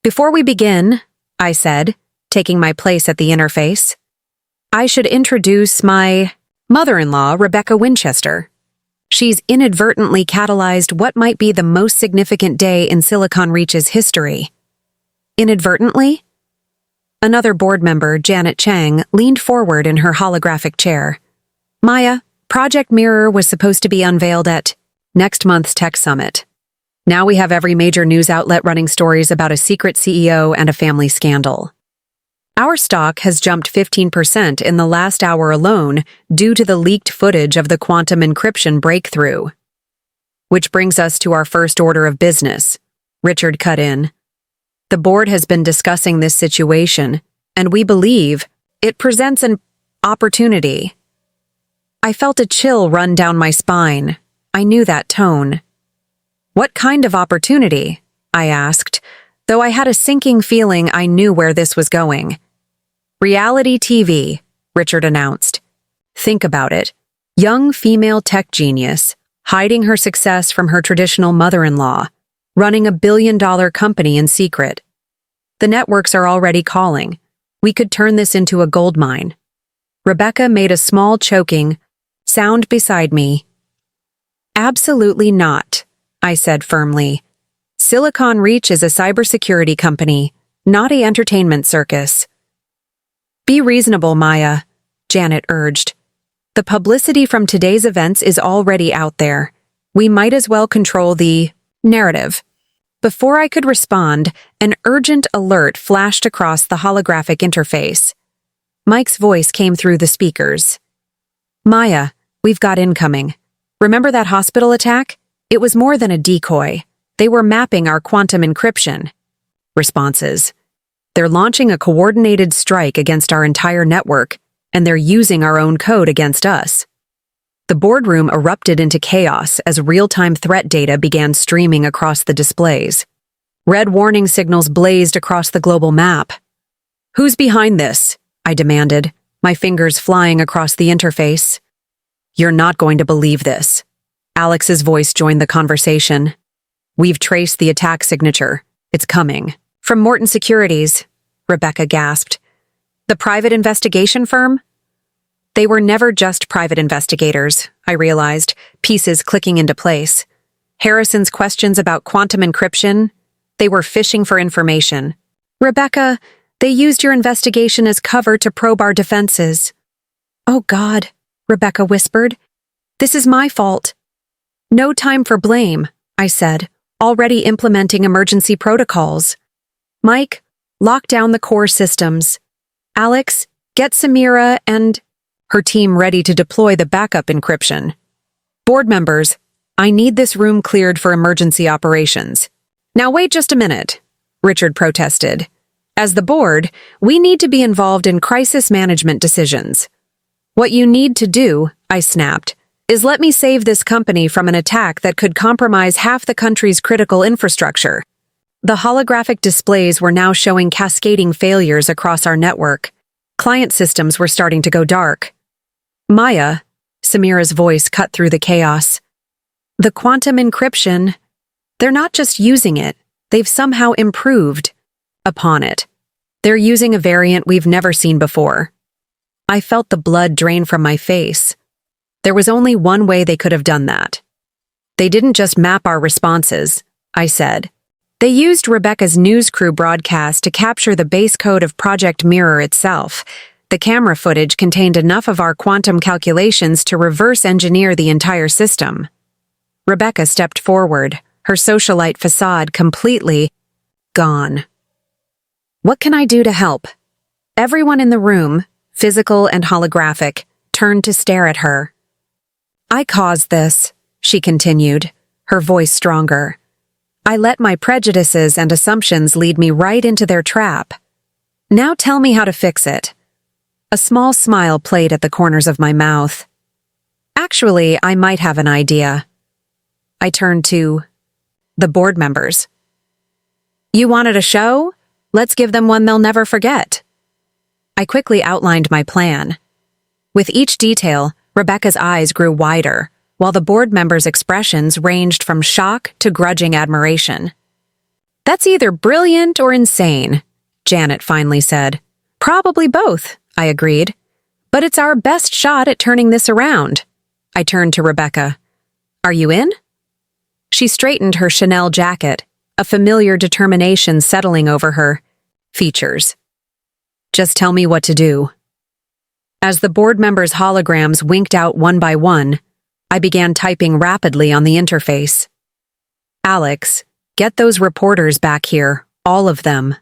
"Before we begin," I said, taking my place at the interface, "I should introduce my mother-in-law, Rebecca Winchester. She's inadvertently catalyzed what might be the most significant day in Silicon Reach's history." "Inadvertently?" Another board member, Janet Chang, leaned forward in her holographic chair. "Maya, Project Mirror was supposed to be unveiled at next month's Tech Summit. Now we have every major news outlet running stories about a secret CEO and a family scandal. Our stock has jumped 15% in the last hour alone due to the leaked footage of the quantum encryption breakthrough." "Which brings us to our first order of business," Richard cut in. "The board has been discussing this situation, and we believe it presents an opportunity." I felt a chill run down my spine. I knew that tone. "What kind of opportunity?" I asked, though I had a sinking feeling I knew where this was going. "Reality TV," Richard announced. "Think about it. Young female tech genius, hiding her success from her traditional mother-in-law, running a billion-dollar company in secret. The networks are already calling. We could turn this into a goldmine." Rebecca made a small choking sound beside me. "Absolutely not," I said firmly. "Silicon Reach is a cybersecurity company, not an entertainment circus." "Be reasonable, Maya," Janet urged. "The publicity from today's events is already out there. We might as well control the narrative." Before I could respond, an urgent alert flashed across the holographic interface. Mike's voice came through the speakers. "Maya, we've got incoming. Remember that hospital attack? It was more than a decoy. They were mapping our quantum encryption." Responses. "They're launching a coordinated strike against our entire network, and they're using our own code against us." The boardroom erupted into chaos as real-time threat data began streaming across the displays. Red warning signals blazed across the global map. "Who's behind this?" I demanded, my fingers flying across the interface. "You're not going to believe this." Alex's voice joined the conversation. "We've traced the attack signature. It's coming." "From Morton Securities," Rebecca gasped. "The private investigation firm?" They were never just private investigators, I realized, pieces clicking into place. Harrison's questions about quantum encryption, they were fishing for information. "Rebecca, they used your investigation as cover to probe our defenses." "Oh God," Rebecca whispered. "This is my fault." "No time for blame," I said, already implementing emergency protocols. "Mike, lock down the core systems. Alex, get Samira and her team ready to deploy the backup encryption. Board members, I need this room cleared for emergency operations." "Now wait just a minute," Richard protested. "As the board, we need to be involved in crisis management decisions." "What you need to do," I snapped, "is let me save this company from an attack that could compromise half the country's critical infrastructure." The holographic displays were now showing cascading failures across our network. Client systems were starting to go dark. "Maya," Samira's voice cut through the chaos. "The quantum encryption, they're not just using it, they've somehow improved upon it. They're using a variant we've never seen before." I felt the blood drain from my face. There was only one way they could have done that. "They didn't just map our responses," I said. "They used Rebecca's news crew broadcast to capture the base code of Project Mirror itself. The camera footage contained enough of our quantum calculations to reverse engineer the entire system." Rebecca stepped forward, her socialite facade completely gone. "What can I do to help?" Everyone in the room, physical and holographic, turned to stare at her. "I caused this," she continued, her voice stronger. "I let my prejudices and assumptions lead me right into their trap. Now tell me how to fix it." A small smile played at the corners of my mouth. "Actually, I might have an idea." I turned to the board members. "You wanted a show? Let's give them one they'll never forget." I quickly outlined my plan. With each detail, Rebecca's eyes grew wider, while the board members' expressions ranged from shock to grudging admiration. "That's either brilliant or insane," Janet finally said. "Probably both," I agreed. "But it's our best shot at turning this around." I turned to Rebecca. "Are you in?" She straightened her Chanel jacket, a familiar determination settling over her features. "Just tell me what to do." As the board members' holograms winked out one by one, I began typing rapidly on the interface. "Alex, get those reporters back here, all of them.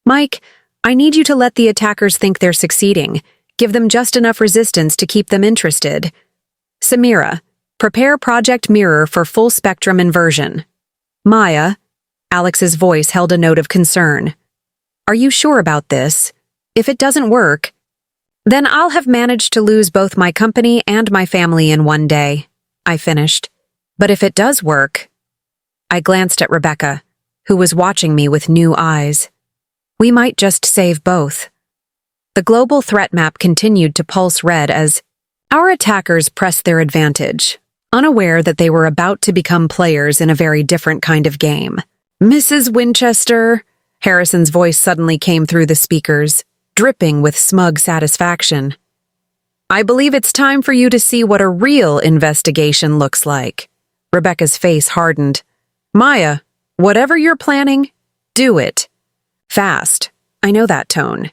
Mike, I need you to let the attackers think they're succeeding. Give them just enough resistance to keep them interested. Samira, prepare Project Mirror for full spectrum inversion. Maya," Alex's voice held a note of concern. "Are you sure about this? If it doesn't work, then I'll have managed to lose both my company and my family in one day," I finished. "But if it does work..." I glanced at Rebecca, who was watching me with new eyes. "We might just save both." The global threat map continued to pulse red as our attackers pressed their advantage, unaware that they were about to become players in a very different kind of game. "Mrs. Winchester," Harrison's voice suddenly came through the speakers, dripping with smug satisfaction. "I believe it's time for you to see what a real investigation looks like." Rebecca's face hardened. "Maya, whatever you're planning, do it. Fast." I know that tone.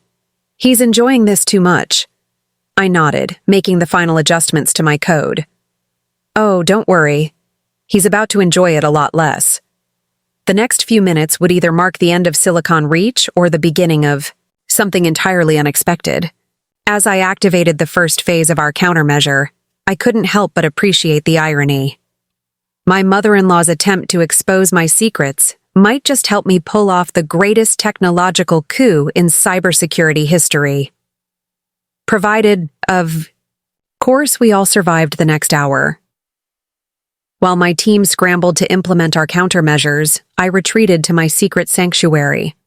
"He's enjoying this too much." I nodded, making the final adjustments to my code. "Oh, don't worry. He's about to enjoy it a lot less." The next few minutes would either mark the end of Silicon Reach or the beginning of something entirely unexpected. As I activated the first phase of our countermeasure, I couldn't help but appreciate the irony. My mother-in-law's attempt to expose my secrets might just help me pull off the greatest technological coup in cybersecurity history. Provided, of course, we all survived the next hour. While my team scrambled to implement our countermeasures, I retreated to my secret sanctuary,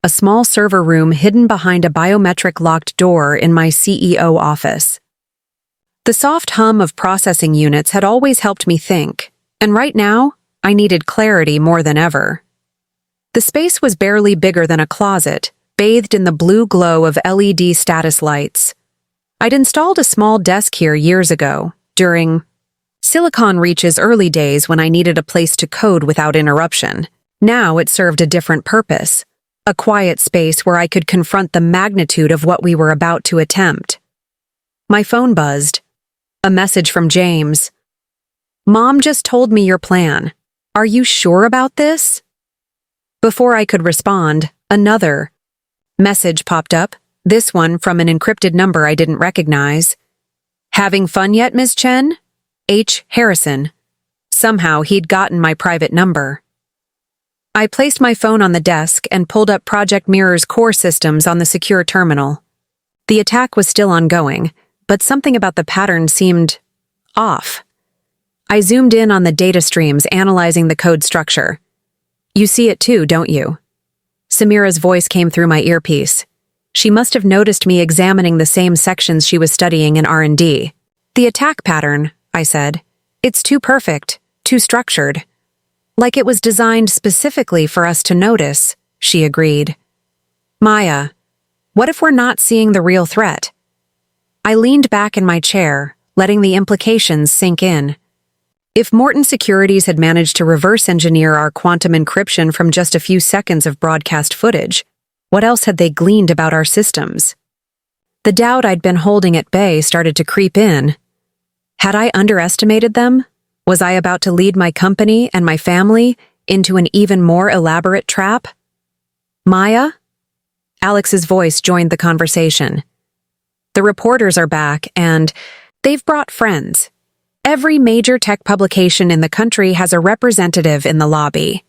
a small server room hidden behind a biometric locked door in my CEO office. The soft hum of processing units had always helped me think, and right now, I needed clarity more than ever. The space was barely bigger than a closet, bathed in the blue glow of LED status lights. I'd installed a small desk here years ago, during Silicon Reach's early days when I needed a place to code without interruption. Now it served a different purpose, a quiet space where I could confront the magnitude of what we were about to attempt. My phone buzzed. A message from James. "Mom just told me your plan. Are you sure about this?" Before I could respond, another message popped up, this one from an encrypted number I didn't recognize. "Having fun yet, Ms. Chen? H. Harrison." Somehow he'd gotten my private number. I placed my phone on the desk and pulled up Project Mirror's core systems on the secure terminal. The attack was still ongoing, but something about the pattern seemed off. I zoomed in on the data streams analyzing the code structure. "You see it too, don't you?" Samira's voice came through my earpiece. She must have noticed me examining the same sections she was studying in R&D. "The attack pattern," I said. "It's too perfect, too structured. Like it was designed specifically for us to notice," she agreed. "Maya, what if we're not seeing the real threat?" I leaned back in my chair, letting the implications sink in. If Morton Securities had managed to reverse engineer our quantum encryption from just a few seconds of broadcast footage, what else had they gleaned about our systems? The doubt I'd been holding at bay started to creep in. Had I underestimated them? Was I about to lead my company and my family into an even more elaborate trap? "Maya?" Alex's voice joined the conversation. "The reporters are back, and they've brought friends. Every major tech publication in the country has a representative in the lobby.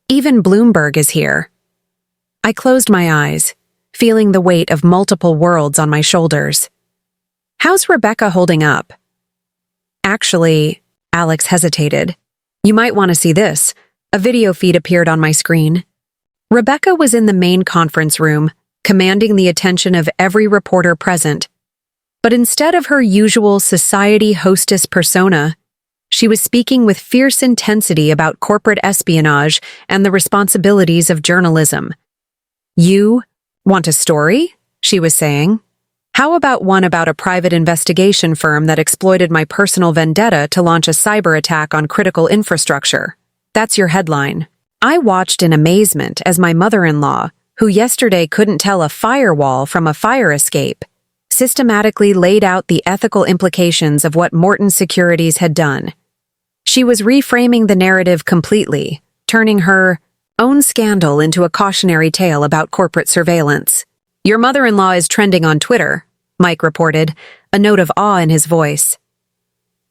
Even Bloomberg is here." I closed my eyes, feeling the weight of multiple worlds on my shoulders. "How's Rebecca holding up?" "Actually," Alex hesitated. "You might want to see this." A video feed appeared on my screen. Rebecca was in the main conference room, commanding the attention of every reporter present. But instead of her usual society hostess persona, she was speaking with fierce intensity about corporate espionage and the responsibilities of journalism. "You want a story?" she was saying. "How about one about a private investigation firm that exploited my personal vendetta to launch a cyber attack on critical infrastructure? That's your headline." I watched in amazement as my mother-in-law, who yesterday couldn't tell a firewall from a fire escape, systematically laid out the ethical implications of what Morton Securities had done. She was reframing the narrative completely, turning her own scandal into a cautionary tale about corporate surveillance. "Your mother-in-law is trending on Twitter," Mike reported, a note of awe in his voice.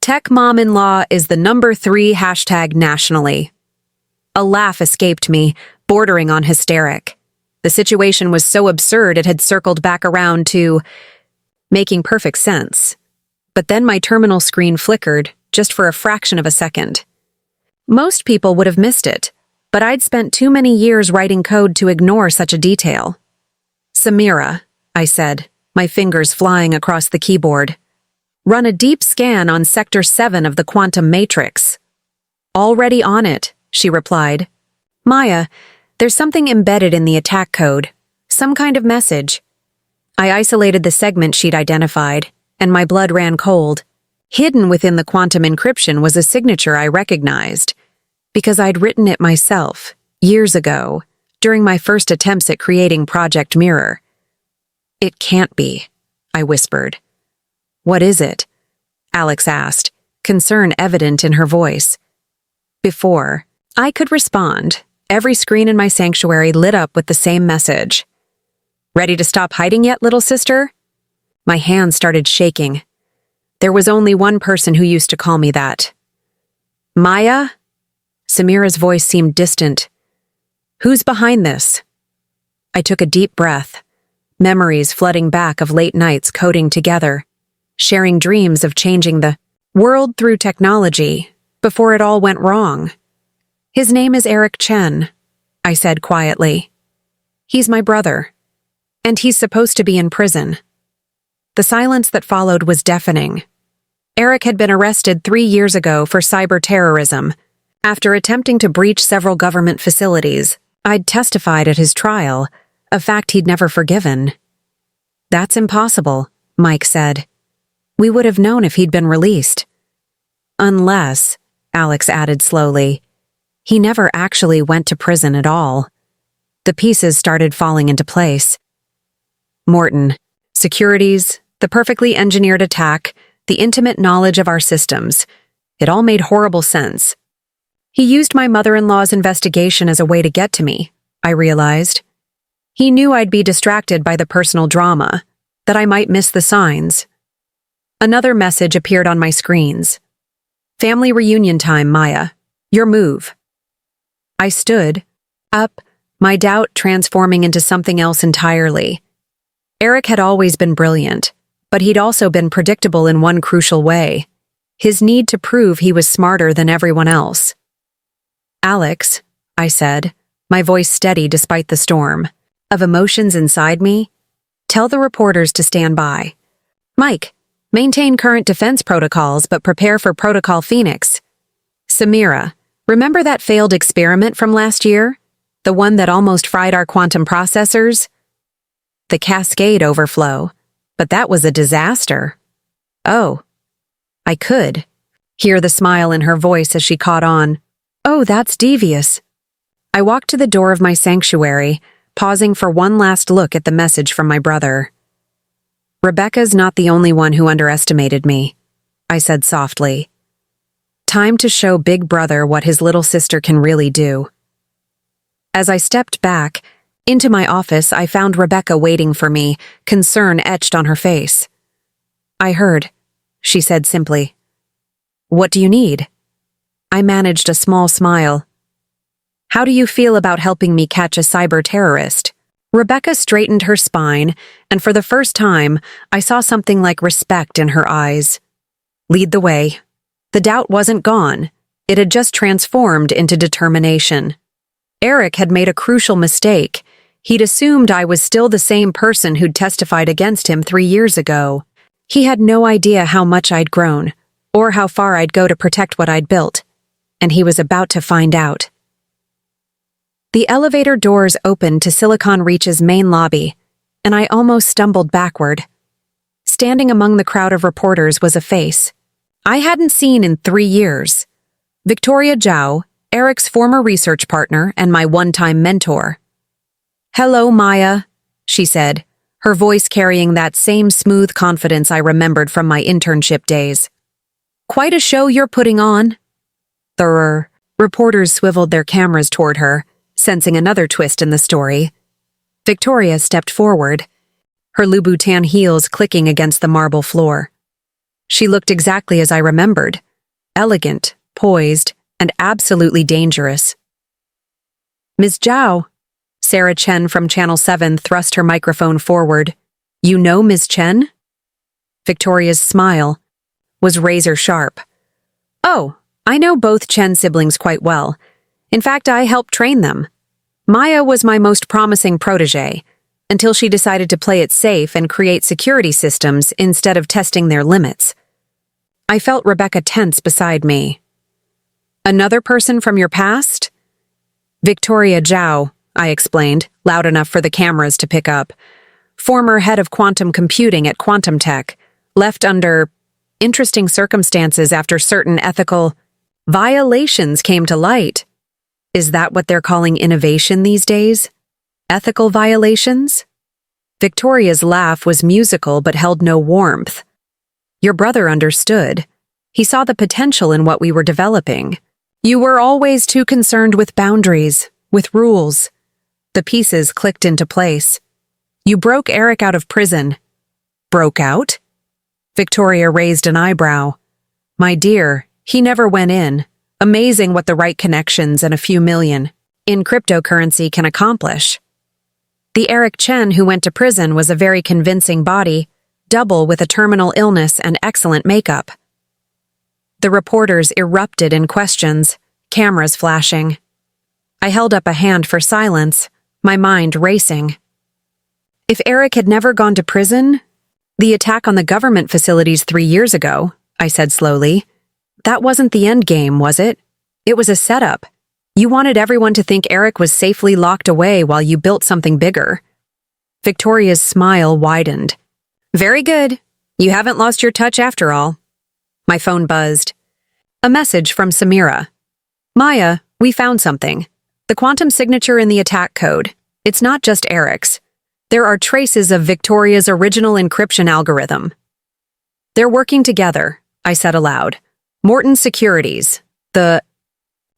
"Tech mom-in-law is the #3 hashtag nationally." A laugh escaped me, bordering on hysteric. The situation was so absurd it had circled back around to making perfect sense. But then my terminal screen flickered, just for a fraction of a second. Most people would have missed it, but I'd spent too many years writing code to ignore such a detail. "Samira," I said, my fingers flying across the keyboard. "Run a deep scan on Sector 7 of the quantum matrix." "Already on it," she replied. "Maya, there's something embedded in the attack code, some kind of message." I isolated the segment she'd identified, and my blood ran cold. Hidden within the quantum encryption was a signature I recognized, because I'd written it myself, years ago, during my first attempts at creating Project Mirror. "It can't be," I whispered. "What is it?" Alex asked, concern evident in her voice. Before I could respond, every screen in my sanctuary lit up with the same message. "Ready to stop hiding yet, little sister?" My hands started shaking. There was only one person who used to call me that. "Maya?" Samira's voice seemed distant. "Who's behind this?" I took a deep breath, memories flooding back of late nights coding together. sharing dreams of changing the world through technology before it all went wrong. His name is Eric Chen, I said quietly. He's my brother, and he's supposed to be in prison. The silence that followed was deafening. Eric had been arrested 3 years ago for cyber terrorism. After attempting to breach several government facilities, I'd testified at his trial, a fact he'd never forgiven. That's impossible, Mike said. We would have known if he'd been released. Unless, Alex added slowly, he never actually went to prison at all. The pieces started falling into place. Morton, securities, the perfectly engineered attack, the intimate knowledge of our systems. It all made horrible sense. He used my mother-in-law's investigation as a way to get to me, I realized. He knew I'd be distracted by the personal drama, that I might miss the signs. Another message appeared on my screens. Family reunion time, Maya. Your move. I stood, up, my doubt transforming into something else entirely. Eric had always been brilliant, but he'd also been predictable in one crucial way: his need to prove he was smarter than everyone else. Alex, I said, my voice steady despite the storm of emotions inside me, tell the reporters to stand by. Mike, maintain current defense protocols but prepare for Protocol Phoenix. Samira, remember that failed experiment from last year? The one that almost fried our quantum processors? The cascade overflow. But that was a disaster. Oh. I could hear the smile in her voice as she caught on. Oh, that's devious. I walked to the door of my sanctuary, pausing for one last look at the message from my brother. Rebecca's not the only one who underestimated me, I said softly. Time to show Big Brother what his little sister can really do. As I stepped back into my office, I found Rebecca waiting for me, concern etched on her face. I heard, she said simply. What do you need? I managed a small smile. How do you feel about helping me catch a cyber terrorist? Rebecca straightened her spine, and for the first time, I saw something like respect in her eyes. Lead the way. The doubt wasn't gone. It had just transformed into determination. Eric had made a crucial mistake. He'd assumed I was still the same person who'd testified against him 3 years ago. He had no idea how much I'd grown, or how far I'd go to protect what I'd built, and he was about to find out. The elevator doors opened to Silicon Reach's main lobby, and I almost stumbled backward. Standing among the crowd of reporters was a face I hadn't seen in 3 years. Victoria Zhao, Eric's former research partner and my one-time mentor. Hello, Maya, she said, her voice carrying that same smooth confidence I remembered from my internship days. Quite a show you're putting on. The reporters swiveled their cameras toward her, sensing another twist in the story. Victoria stepped forward, her Louboutin heels clicking against the marble floor. She looked exactly as I remembered, elegant, poised, and absolutely dangerous. Ms. Zhao, Maya Chen from Channel 7 thrust her microphone forward. You know Ms. Chen? Victoria's smile was razor sharp. Oh, I know both Chen siblings quite well. In fact, I helped train them. Maya was my most promising protege, until she decided to play it safe and create security systems instead of testing their limits. I felt Rebecca tense beside me. Another person from your past? Victoria Zhao, I explained, loud enough for the cameras to pick up. Former head of quantum computing at Quantum Tech, left under interesting circumstances after certain ethical violations came to light. Is that what they're calling innovation these days? Ethical violations? Victoria's laugh was musical but held no warmth. Your brother understood. He saw the potential in what we were developing. You were always too concerned with boundaries, with rules. The pieces clicked into place. You broke Eric out of prison. Broke out? Victoria raised an eyebrow. My dear, he never went in. Amazing what the right connections and a few million in cryptocurrency can accomplish. The Eric Chen who went to prison was a very convincing body. double with a terminal illness and excellent makeup. The reporters erupted in questions, cameras flashing. I held up a hand for silence, my mind racing. If Eric had never gone to prison, the attack on the government facilities 3 years ago, I said slowly, that wasn't the end game, was it? It was a setup. You wanted everyone to think Eric was safely locked away while you built something bigger. Victoria's smile widened. Very good. You haven't lost your touch after all. My phone buzzed. A message from Samira. Maya, we found something. The quantum signature in the attack code. It's not just Eric's. There are traces of Victoria's original encryption algorithm. They're working together, I said aloud. Morton Securities, the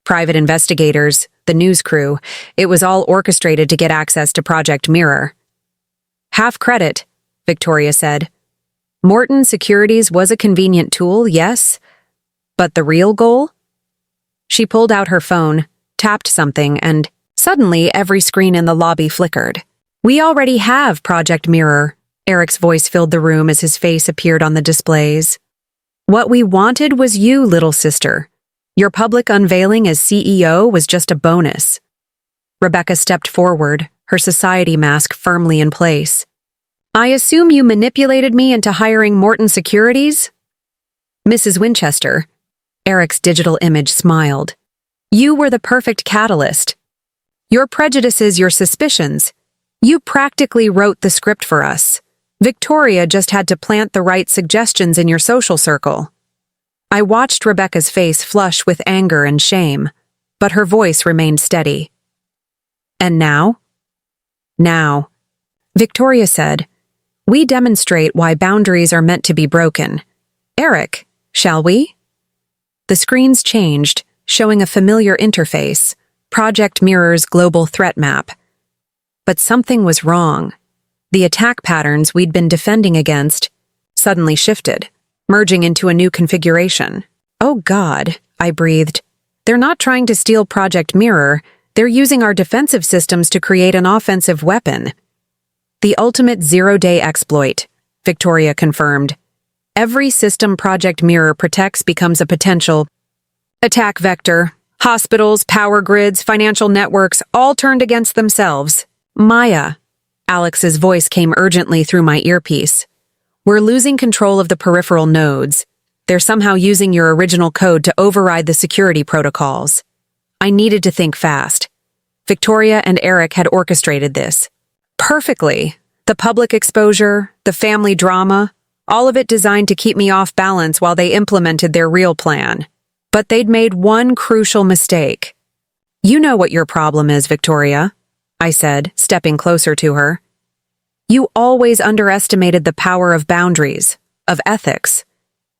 private investigators, the news crew, it was all orchestrated to get access to Project Mirror. Half credit, Victoria said. Morton Securities was a convenient tool, yes, but the real goal? She pulled out her phone, tapped something, and suddenly every screen in the lobby flickered. We already have Project Mirror. Eric's voice filled the room as his face appeared on the displays. What we wanted was you, little sister. Your public unveiling as CEO was just a bonus. Rebecca stepped forward, her society mask firmly in place. I assume you manipulated me into hiring Morton Securities? Mrs. Winchester, Eric's digital image smiled. You were the perfect catalyst. Your prejudices, your suspicions. You practically wrote the script for us. Victoria just had to plant the right suggestions in your social circle. I watched Rebecca's face flush with anger and shame, but her voice remained steady. And now? Now, Victoria said, we demonstrate why boundaries are meant to be broken. Eric, shall we? The screens changed, showing a familiar interface, Project Mirror's global threat map. But something was wrong. The attack patterns we'd been defending against suddenly shifted, merging into a new configuration. Oh God, I breathed. They're not trying to steal Project Mirror, they're using our defensive systems to create an offensive weapon. The ultimate zero-day exploit, Victoria confirmed. Every system Project Mirror protects becomes a potential attack vector. Hospitals, power grids, financial networks, all turned against themselves. Maya, Alex's voice came urgently through my earpiece. We're losing control of the peripheral nodes. They're somehow using your original code to override the security protocols. I needed to think fast. Victoria and Eric had orchestrated this. Perfectly. The public exposure, the family drama, all of it designed to keep me off balance while they implemented their real plan. But they'd made one crucial mistake. You know what your problem is, Victoria, I said, stepping closer to her. You always underestimated the power of boundaries, of ethics.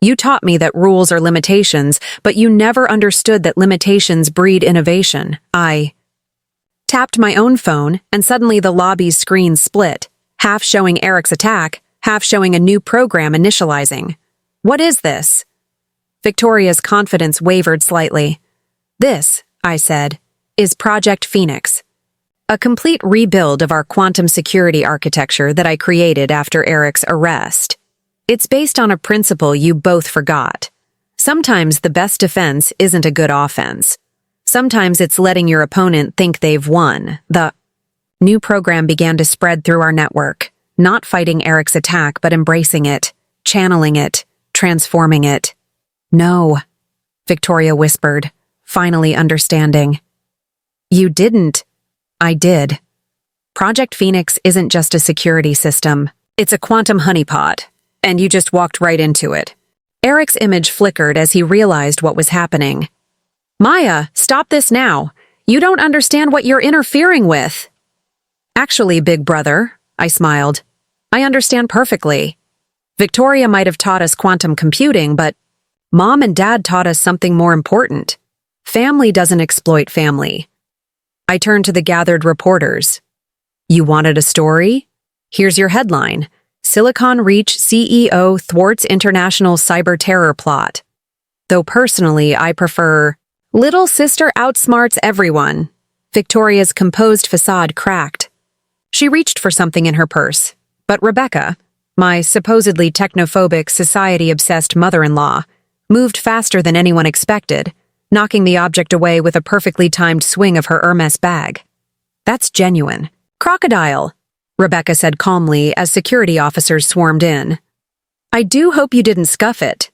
You taught me that rules are limitations, but you never understood that limitations breed innovation. I tapped my own phone, and suddenly the lobby's screen split, half showing Eric's attack, half showing a new program initializing. What is this? Victoria's confidence wavered slightly. This, I said, is Project Phoenix. A complete rebuild of our quantum security architecture that I created after Eric's arrest. It's based on a principle you both forgot. Sometimes the best defense isn't a good offense. Sometimes it's letting your opponent think they've won. The new program began to spread through our network, not fighting Eric's attack but embracing it, channeling it, transforming it. No, Victoria whispered, finally understanding. You didn't. I did. Project Phoenix isn't just a security system. It's a quantum honeypot, and you just walked right into it. Eric's image flickered as he realized what was happening. Maya, stop this now. You don't understand what you're interfering with. Actually, big brother, I smiled. I understand perfectly. Victoria might have taught us quantum computing, but Mom and Dad taught us something more important. Family doesn't exploit family. I turned to the gathered reporters. You wanted a story? Here's your headline. Silicon Reach CEO thwarts international cyber terror plot. Though personally, I prefer Little Sister outsmarts everyone. Victoria's composed facade cracked. She reached for something in her purse, but Rebecca, my supposedly technophobic, society-obsessed mother-in-law, moved faster than anyone expected, knocking the object away with a perfectly timed swing of her Hermes bag. That's genuine. Crocodile, Rebecca said calmly as security officers swarmed in. I do hope you didn't scuff it.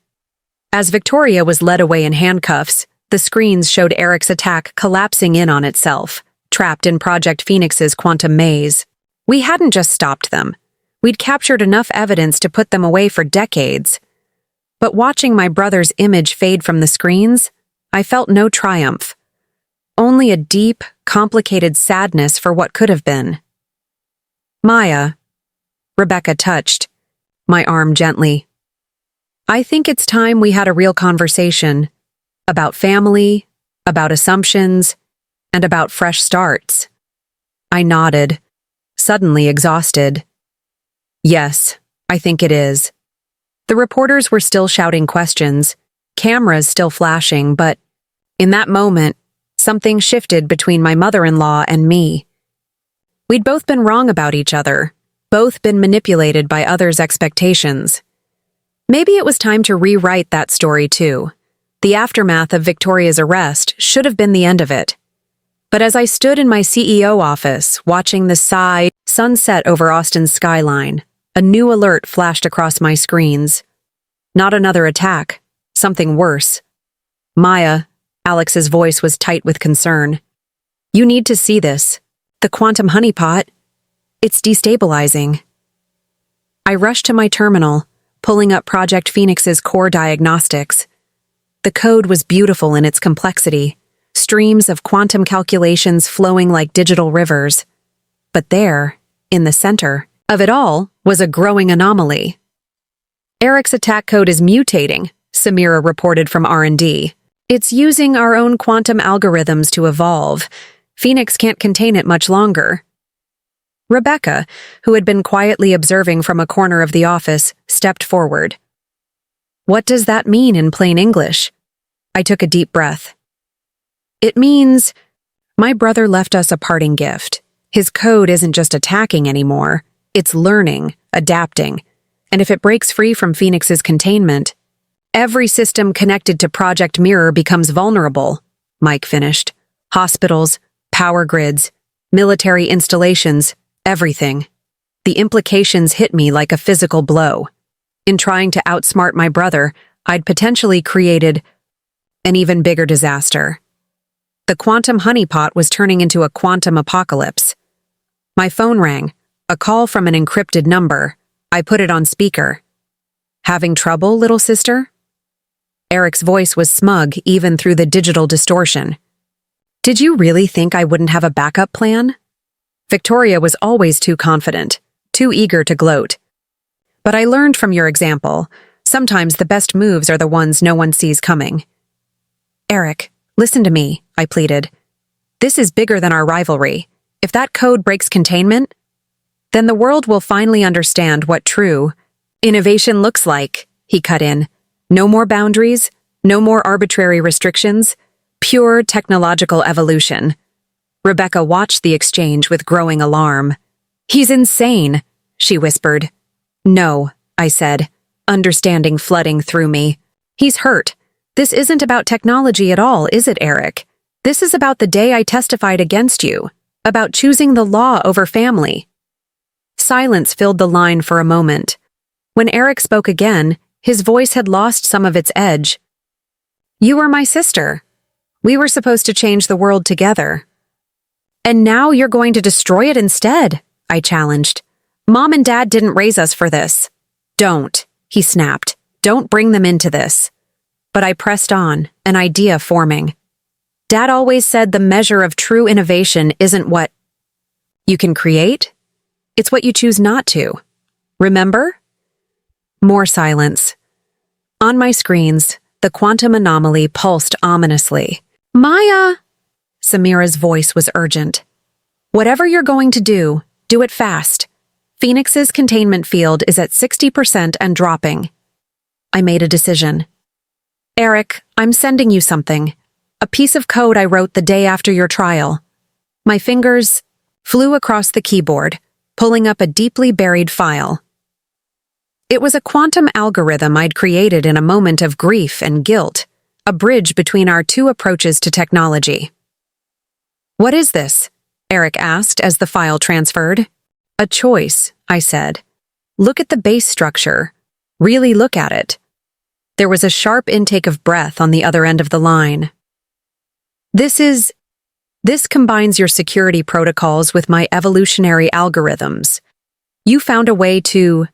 As Victoria was led away in handcuffs, the screens showed Eric's attack collapsing in on itself, trapped in Project Phoenix's quantum maze. We hadn't just stopped them. We'd captured enough evidence to put them away for decades. But watching my brother's image fade from the screens, I felt no triumph. Only a deep, complicated sadness for what could have been. Maya, Rebecca touched my arm gently. I think it's time we had a real conversation about family, about assumptions, and about fresh starts. I nodded, suddenly exhausted. Yes, I think it is. The reporters were still shouting questions, cameras still flashing, but in that moment, something shifted between my mother-in-law and me. We'd both been wrong about each other, both been manipulated by others' expectations. Maybe it was time to rewrite that story too. The aftermath of Victoria's arrest should have been the end of it. But as I stood in my CEO office, watching the sunset over Austin's skyline, a new alert flashed across my screens. Not another attack, something worse. Maya, Alex's voice was tight with concern. You need to see this. The quantum honeypot. It's destabilizing. I rushed to my terminal, pulling up Project Phoenix's core diagnostics. The code was beautiful in its complexity, streams of quantum calculations flowing like digital rivers. But there, in the center of it all, was a growing anomaly. Eric's attack code is mutating, Samira reported from R&D. It's using our own quantum algorithms to evolve. Phoenix can't contain it much longer. Rebecca, who had been quietly observing from a corner of the office, stepped forward. What does that mean in plain English? I took a deep breath. It means my brother left us a parting gift. His code isn't just attacking anymore. It's learning, adapting, and if it breaks free from Phoenix's containment, every system connected to Project Mirror becomes vulnerable, Mike finished. Hospitals, power grids, military installations, everything. The implications hit me like a physical blow. In trying to outsmart my brother, I'd potentially created an even bigger disaster. The quantum honeypot was turning into a quantum apocalypse. My phone rang. A call from an encrypted number. I put it on speaker. Having trouble, little sister? Eric's voice was smug even through the digital distortion. Did you really think I wouldn't have a backup plan? Victoria was always too confident, too eager to gloat. But I learned from your example, sometimes the best moves are the ones no one sees coming. Eric, listen to me, I pleaded. This is bigger than our rivalry. If that code breaks containment, then the world will finally understand what true innovation looks like, he cut in. No more boundaries, no more arbitrary restrictions, pure technological evolution. Rebecca watched the exchange with growing alarm. He's insane, she whispered. No, I said, understanding flooding through me. He's hurt. This isn't about technology at all, is it, Eric? This is about the day I testified against you, about choosing the law over family. Silence filled the line for a moment. When Eric spoke again, his voice had lost some of its edge. You were my sister. We were supposed to change the world together. And now you're going to destroy it instead, I challenged. Mom and Dad didn't raise us for this. Don't, he snapped. Don't bring them into this. But I pressed on, an idea forming. Dad always said the measure of true innovation isn't what you can create. It's what you choose not to. Remember? More silence. On my screens, the quantum anomaly pulsed ominously. Maya! Samira's voice was urgent. Whatever you're going to do it fast. Phoenix's containment field is at 60% and dropping. I made a decision. Eric, I'm sending you something. A piece of code I wrote the day after your trial. My fingers flew across the keyboard, pulling up a deeply buried file. It was a quantum algorithm I'd created in a moment of grief and guilt, a bridge between our two approaches to technology. "What is this?" Eric asked as the file transferred. "A choice," I said. "Look at the base structure. Really look at it." There was a sharp intake of breath on the other end of the line. This combines your security protocols with my evolutionary algorithms. You found a way to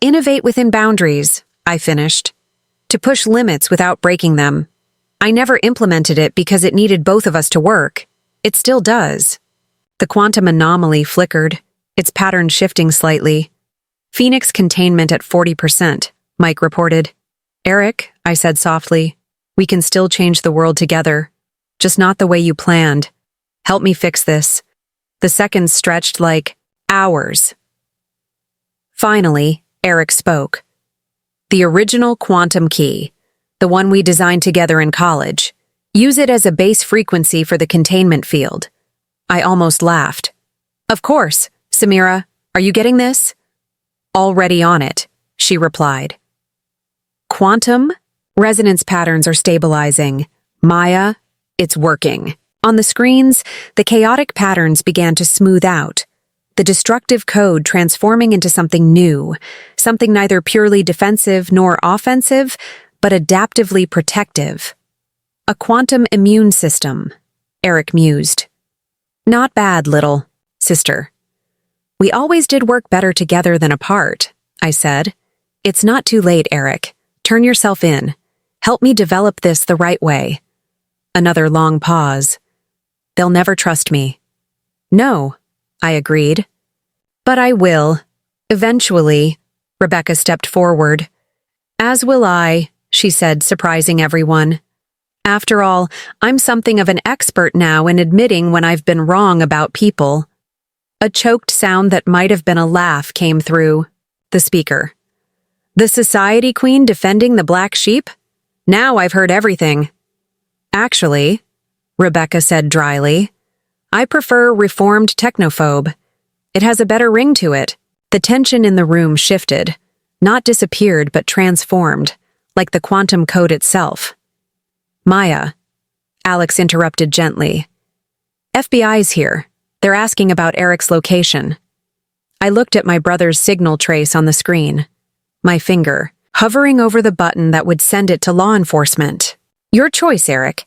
innovate within boundaries," I finished. "To push limits without breaking them. I never implemented it because it needed both of us to work. It still does." The quantum anomaly flickered, its pattern shifting slightly. "Phoenix containment at 40%, Mike reported. "Eric," I said softly, "we can still change the world together. Just not the way you planned. Help me fix this." The seconds stretched like hours. Finally, Eric spoke. "The original quantum key, the one we designed together in college. Use it as a base frequency for the containment field." I almost laughed. "Of course, Samira, are you getting this?" "Already on it," she replied. "Quantum? Resonance patterns are stabilizing. Maya, it's working." On the screens, the chaotic patterns began to smooth out, the destructive code transforming into something new, something neither purely defensive nor offensive, but adaptively protective. "A quantum immune system," Eric mused. "Not bad, little sister." "We always did work better together than apart," I said. "It's not too late, Eric. Turn yourself in. Help me develop this the right way." Another long pause. "They'll never trust me." "No," I agreed. "But I will. Eventually." Rebecca stepped forward. "As will I," she said, surprising everyone. "After all, I'm something of an expert now in admitting when I've been wrong about people." A choked sound that might have been a laugh came through the speaker. "The society queen defending the black sheep? Now I've heard everything." "Actually," Rebecca said dryly, "I prefer reformed technophobe. It has a better ring to it." The tension in the room shifted, not disappeared but transformed, like the quantum code itself. "Maya," Alex interrupted gently. "FBI's here. They're asking about Eric's location." I looked at my brother's signal trace on the screen, my finger hovering over the button that would send it to law enforcement. "Your choice, Eric.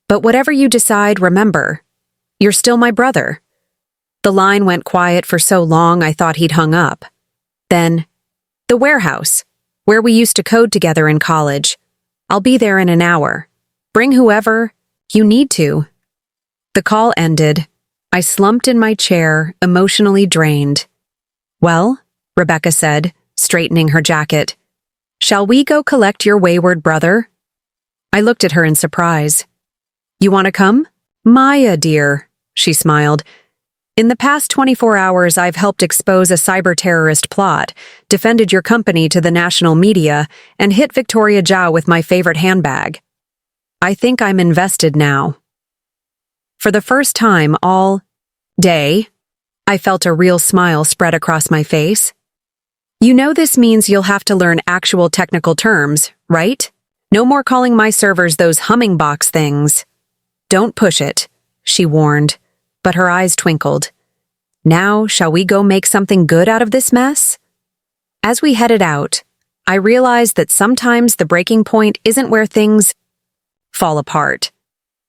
But whatever you decide, remember, you're still my brother." The line went quiet for so long I thought he'd hung up. Then, "The warehouse, where we used to code together in college. I'll be there in an hour. Bring whoever you need to." The call ended. I slumped in my chair, emotionally drained. "Well," Rebecca said, straightening her jacket, "shall we go collect your wayward brother?" I looked at her in surprise. "You want to come?" "Maya, dear," she smiled. "In the past 24 hours, I've helped expose a cyber-terrorist plot, defended your company to the national media, and hit Victoria Zhao with my favorite handbag. I think I'm invested now." For the first time all day, I felt a real smile spread across my face. "You know this means you'll have to learn actual technical terms, right? No more calling my servers those humming box things." "Don't push it," she warned, but her eyes twinkled. "Now, shall we go make something good out of this mess?" As we headed out, I realized that sometimes the breaking point isn't where things fall apart.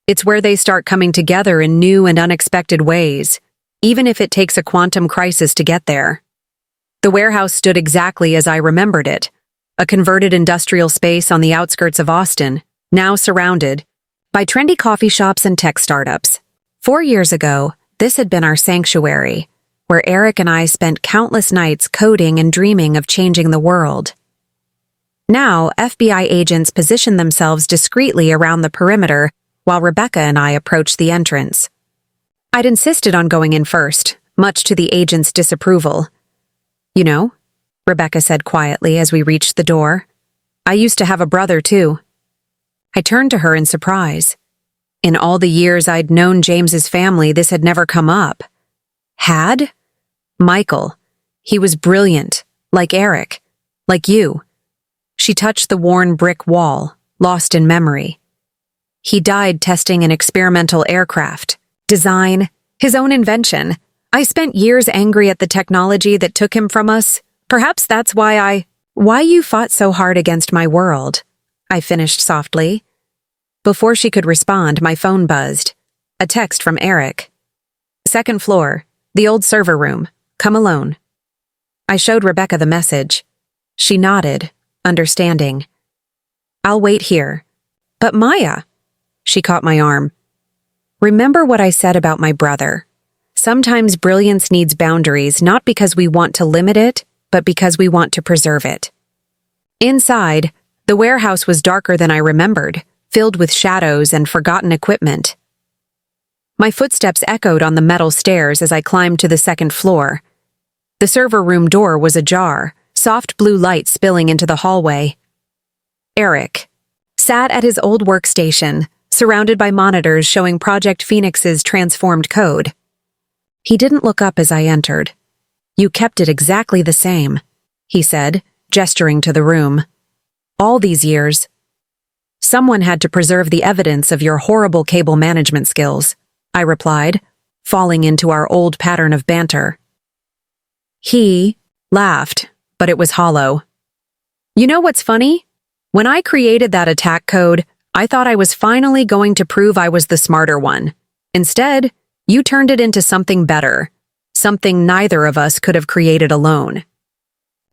It's where they start coming together in new and unexpected ways, even if it takes a quantum crisis to get there. The warehouse stood exactly as I remembered it, a converted industrial space on the outskirts of Austin, now surrounded by trendy coffee shops and tech startups. 4 years ago, this had been our sanctuary, where Eric and I spent countless nights coding and dreaming of changing the world. Now, FBI agents positioned themselves discreetly around the perimeter while Rebecca and I approached the entrance. I'd insisted on going in first, much to the agent's disapproval. "You know," Rebecca said quietly as we reached the door, "I used to have a brother, too." I turned to her in surprise. In all the years I'd known James's family, this had never come up. Had? Michael. He was brilliant, like Eric, like you. She touched the worn brick wall, lost in memory. He died testing an experimental aircraft. Design, his own invention. I spent years angry at the technology that took him from us. Perhaps that's why you fought so hard against my world, I finished softly. Before she could respond, my phone buzzed. A text from Eric. Second floor, the old server room. Come alone. I showed Rebecca the message. She nodded, understanding. I'll wait here. But Maya, she caught my arm. Remember what I said about my brother. Sometimes brilliance needs boundaries, not because we want to limit it, but because we want to preserve it. Inside, the warehouse was darker than I remembered, filled with shadows and forgotten equipment. My footsteps echoed on the metal stairs as I climbed to the second floor. The server room door was ajar, soft blue light spilling into the hallway. Eric sat at his old workstation, surrounded by monitors showing Project Phoenix's transformed code. He didn't look up as I entered. You kept it exactly the same, he said, gesturing to the room. All these years. Someone had to preserve the evidence of your horrible cable management skills, I replied, falling into our old pattern of banter. He laughed, but it was hollow. You know what's funny? When I created that attack code, I thought I was finally going to prove I was the smarter one. Instead, you turned it into something better, something neither of us could have created alone.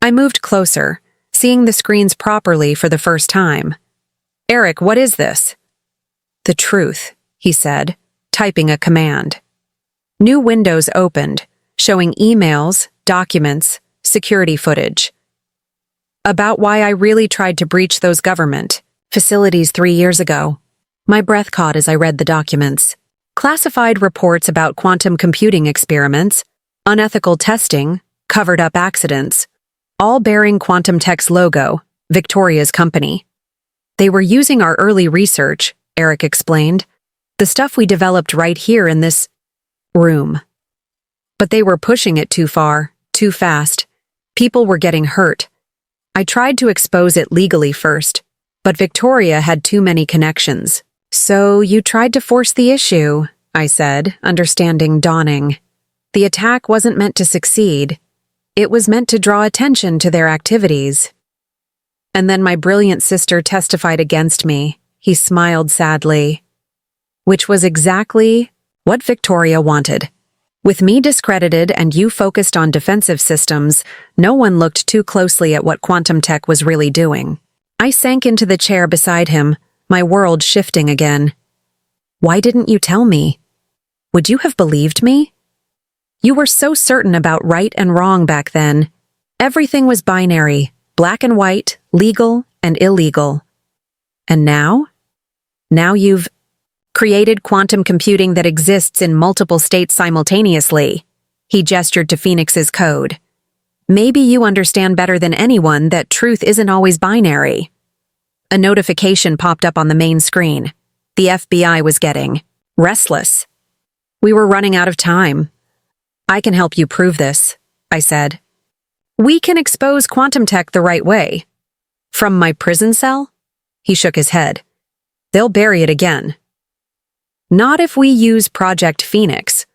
I moved closer, seeing the screens properly for the first time. Eric, what is this? The truth, he said, typing a command. New windows opened, showing emails, documents, security footage. About why I really tried to breach those government facilities 3 years ago. My breath caught as I read the documents. Classified reports about quantum computing experiments, unethical testing, covered-up accidents, all bearing Quantum Tech's logo, Victoria's company. They were using our early research, Eric explained, the stuff we developed right here in this room. But they were pushing it too far, too fast. People were getting hurt. I tried to expose it legally first, but Victoria had too many connections. So you tried to force the issue, I said, understanding dawning. The attack wasn't meant to succeed. It was meant to draw attention to their activities. And then my brilliant sister testified against me. He smiled sadly. Which was exactly what Victoria wanted. With me discredited and you focused on defensive systems, no one looked too closely at what Quantum Tech was really doing. I sank into the chair beside him, my world shifting again. Why didn't you tell me? Would you have believed me? You were so certain about right and wrong back then. Everything was binary, black and white, legal and illegal. And now? Now you've created quantum computing that exists in multiple states simultaneously. He gestured to Phoenix's code. Maybe you understand better than anyone that truth isn't always binary. A notification popped up on the main screen. The FBI was getting restless. We were running out of time. I can help you prove this, I said. We can expose Quantum Tech the right way. From my prison cell? He shook his head. They'll bury it again. Not if we use Project Phoenix.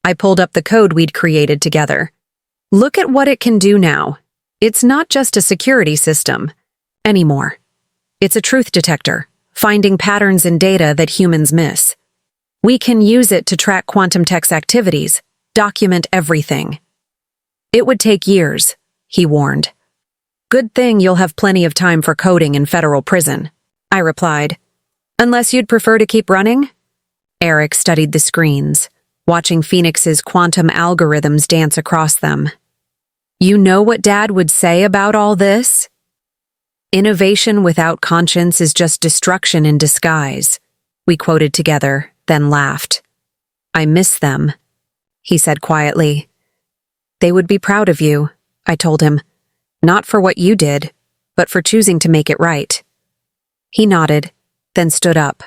I pulled up the code we'd created together. Look at what it can do now. It's not just a security system anymore. It's a truth detector, finding patterns in data that humans miss. We can use it to track Quantum Tech's activities, document everything. It would take years, he warned. Good thing you'll have plenty of time for coding in federal prison, I replied. Unless you'd prefer to keep running? Eric studied the screens, watching Phoenix's quantum algorithms dance across them. You know what Dad would say about all this? Innovation without conscience is just destruction in disguise, we quoted together, then laughed. I miss them, he said quietly. They would be proud of you, I told him. Not for what you did, but for choosing to make it right. He nodded, then stood up.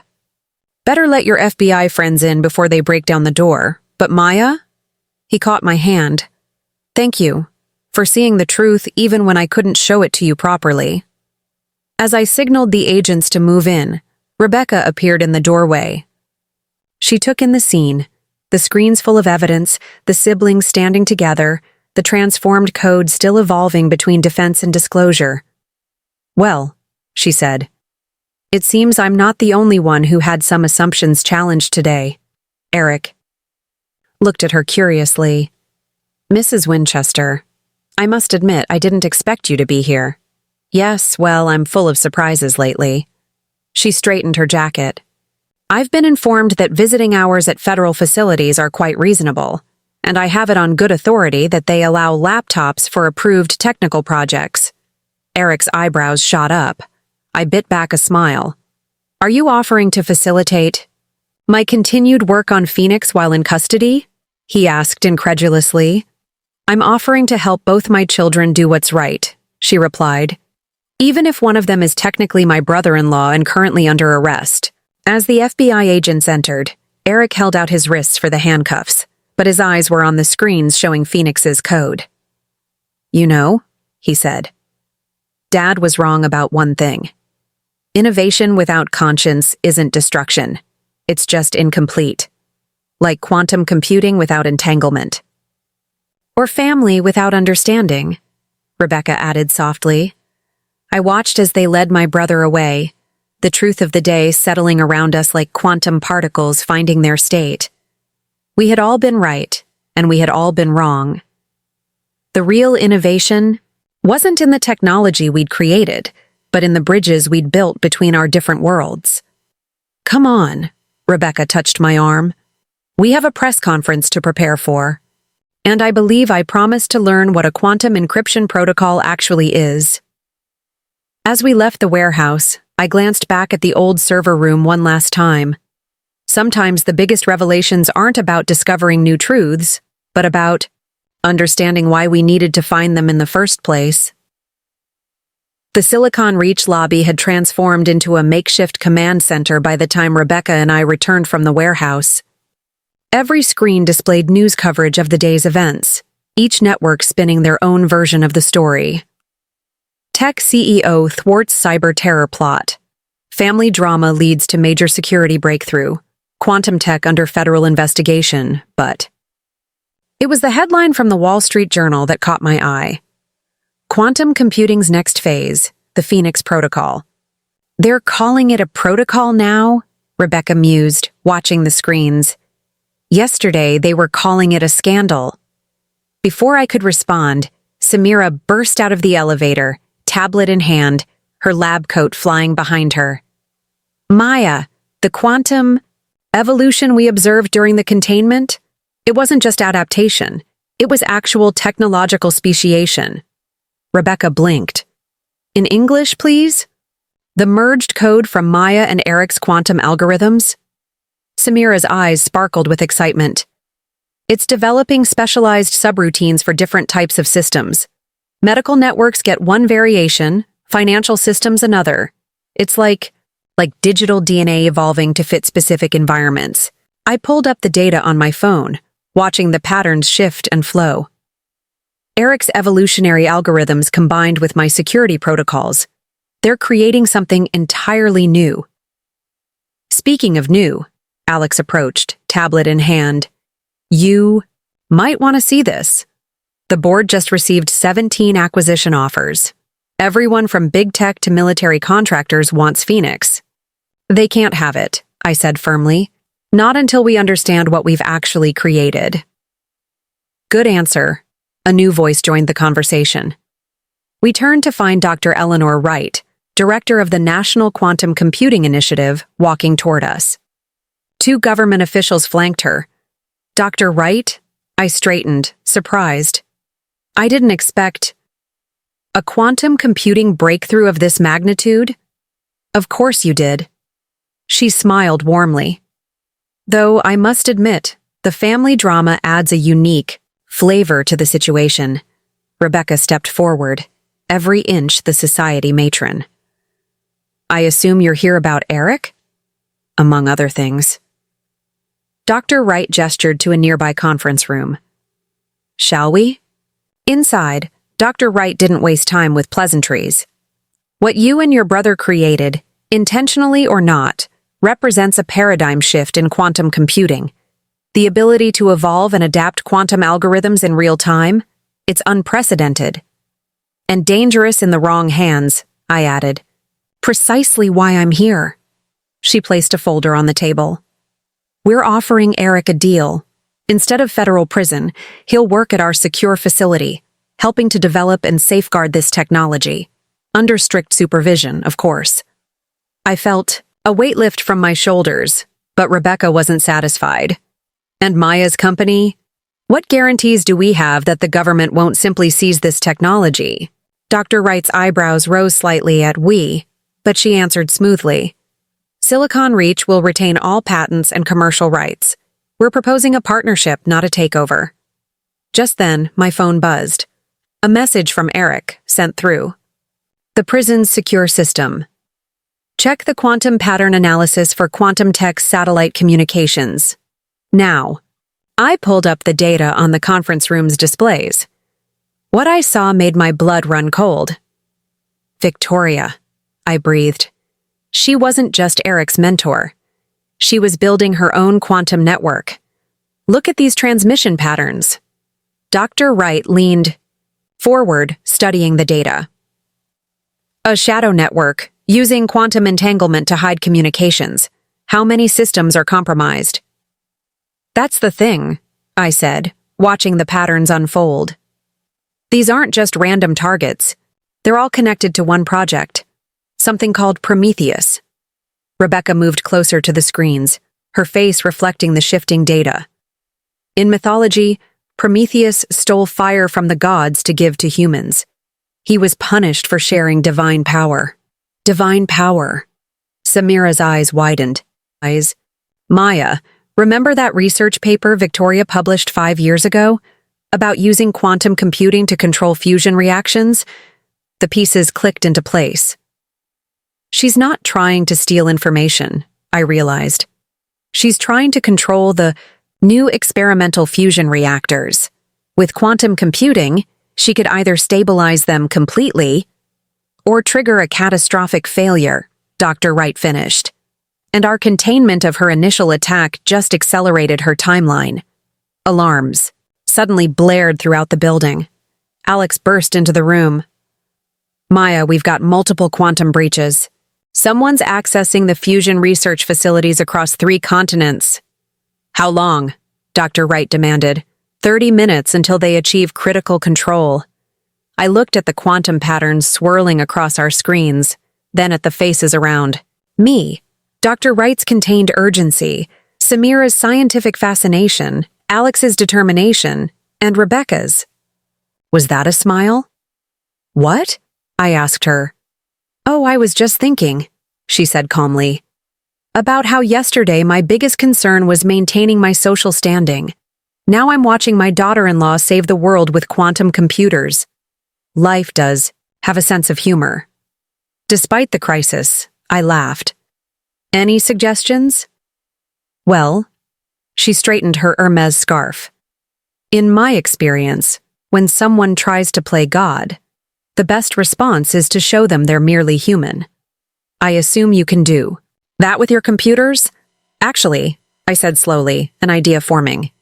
Better let your FBI friends in before they break down the door. But Maya? He caught my hand. Thank you for seeing the truth even when I couldn't show it to you properly. As I signaled the agents to move in, Rebecca appeared in the doorway. She took in the scene, the screens full of evidence, the siblings standing together, the transformed code still evolving between defense and disclosure. "Well," she said, "it seems I'm not the only one who had some assumptions challenged today." Eric looked at her curiously. "Mrs. Winchester, I must admit I didn't expect you to be here." "Yes, well, I'm full of surprises lately." She straightened her jacket. "I've been informed that visiting hours at federal facilities are quite reasonable, and I have it on good authority that they allow laptops for approved technical projects." Eric's eyebrows shot up. I bit back a smile. "Are you offering to facilitate my continued work on Phoenix while in custody?" he asked incredulously. "I'm offering to help both my children do what's right," she replied. "Even if one of them is technically my brother-in-law and currently under arrest." As the FBI agents entered, Eric held out his wrists for the handcuffs, but his eyes were on the screens showing Phoenix's code. "You know," he said, "Dad was wrong about one thing. Innovation without conscience isn't destruction. It's just incomplete. Like quantum computing without entanglement. Or family without understanding," Rebecca added softly. I watched as they led my brother away, the truth of the day settling around us like quantum particles finding their state. We had all been right, and we had all been wrong. The real innovation wasn't in the technology we'd created, but in the bridges we'd built between our different worlds. "Come on," Rebecca touched my arm. "We have a press conference to prepare for. And I believe I promised to learn what a quantum encryption protocol actually is." As we left the warehouse, I glanced back at the old server room one last time. Sometimes the biggest revelations aren't about discovering new truths, but about understanding why we needed to find them in the first place. The Silicon Reach lobby had transformed into a makeshift command center by the time Rebecca and I returned from the warehouse. Every screen displayed news coverage of the day's events, each network spinning their own version of the story. Tech CEO thwarts cyber terror plot. Family drama leads to major security breakthrough. Quantum tech under federal investigation, but... It was the headline from the Wall Street Journal that caught my eye. Quantum computing's next phase, the Phoenix Protocol. "They're calling it a protocol now?" Rebecca mused, watching the screens. "Yesterday, they were calling it a scandal." Before I could respond, Samira burst out of the elevator, tablet in hand, her lab coat flying behind her. "Maya, the quantum evolution we observed during the containment? It wasn't just adaptation. It was actual technological speciation." Rebecca blinked. "In English, please? The merged code from Maya and Eric's quantum algorithms?" Samira's eyes sparkled with excitement. "It's developing specialized subroutines for different types of systems. Medical networks get one variation, financial systems another. It's like digital DNA evolving to fit specific environments." I pulled up the data on my phone, watching the patterns shift and flow. Eric's evolutionary algorithms combined with my security protocols. They're creating something entirely new. Speaking of new, Alex approached, tablet in hand. "You might want to see this. The board just received 17 acquisition offers. Everyone from big tech to military contractors wants Phoenix." "They can't have it," I said firmly. "Not until we understand what we've actually created." "Good answer." A new voice joined the conversation. We turned to find Dr. Eleanor Wright, director of the National Quantum Computing Initiative, walking toward us. Two government officials flanked her. "Dr. Wright?" I straightened, surprised. I didn't expect a quantum computing breakthrough of this magnitude. "Of course you did." She smiled warmly. "Though I must admit, the family drama adds a unique flavor to the situation." Rebecca stepped forward, every inch the society matron. "I assume you're here about Eric?" "Among other things." Dr. Wright gestured to a nearby conference room. "Shall we?" Inside, Dr. Wright didn't waste time with pleasantries. What you and your brother created, intentionally or not, represents a paradigm shift in quantum computing. The ability to evolve and adapt quantum algorithms in real time, it's unprecedented. And dangerous in the wrong hands, I added. Precisely why I'm here. She placed a folder on the table. We're offering Eric a deal. Instead of federal prison, he'll work at our secure facility, helping to develop and safeguard this technology. Under strict supervision, of course. I felt a weight lift from my shoulders, but Rebecca wasn't satisfied. And Maya's company? What guarantees do we have that the government won't simply seize this technology? Dr. Wright's eyebrows rose slightly at we, but she answered smoothly. Silicon Reach will retain all patents and commercial rights. We're proposing a partnership, not a takeover. Just then, my phone buzzed. A message from Eric, sent through. The prison's secure system. Check the quantum pattern analysis for quantum tech satellite communications. Now, I pulled up the data on the conference room's displays. What I saw made my blood run cold. Victoria, I breathed. She wasn't just Eric's mentor. She was building her own quantum network. Look at these transmission patterns. Dr. Wright leaned forward, studying the data. A shadow network, using quantum entanglement to hide communications. How many systems are compromised? That's the thing, I said, watching the patterns unfold. These aren't just random targets. They're all connected to one project, something called Prometheus. Rebecca moved closer to the screens, her face reflecting the shifting data. In mythology, Prometheus stole fire from the gods to give to humans. He was punished for sharing divine power. Divine power. Samira's eyes widened. Maya, remember that research paper Victoria published 5 years ago? About using quantum computing to control fusion reactions? The pieces clicked into place. She's not trying to steal information, I realized. She's trying to control the new experimental fusion reactors. With quantum computing, she could either stabilize them completely or trigger a catastrophic failure, Dr. Wright finished. And our containment of her initial attack just accelerated her timeline. Alarms suddenly blared throughout the building. Alex burst into the room. Maya, we've got multiple quantum breaches. Someone's accessing the fusion research facilities across 3 continents. How long? Dr. Wright demanded. 30 minutes until they achieve critical control. I looked at the quantum patterns swirling across our screens, then at the faces around me. Dr. Wright's contained urgency, Samira's scientific fascination, Alex's determination, and Rebecca's. Was that a smile? What? I asked her. Oh, I was just thinking, she said calmly, about how yesterday my biggest concern was maintaining my social standing. Now I'm watching my daughter-in-law save the world with quantum computers. Life does have a sense of humor. Despite the crisis, I laughed. Any suggestions? Well, she straightened her Hermes scarf. In my experience, when someone tries to play God, the best response is to show them they're merely human. I assume you can do that with your computers? Actually, I said slowly, an idea forming.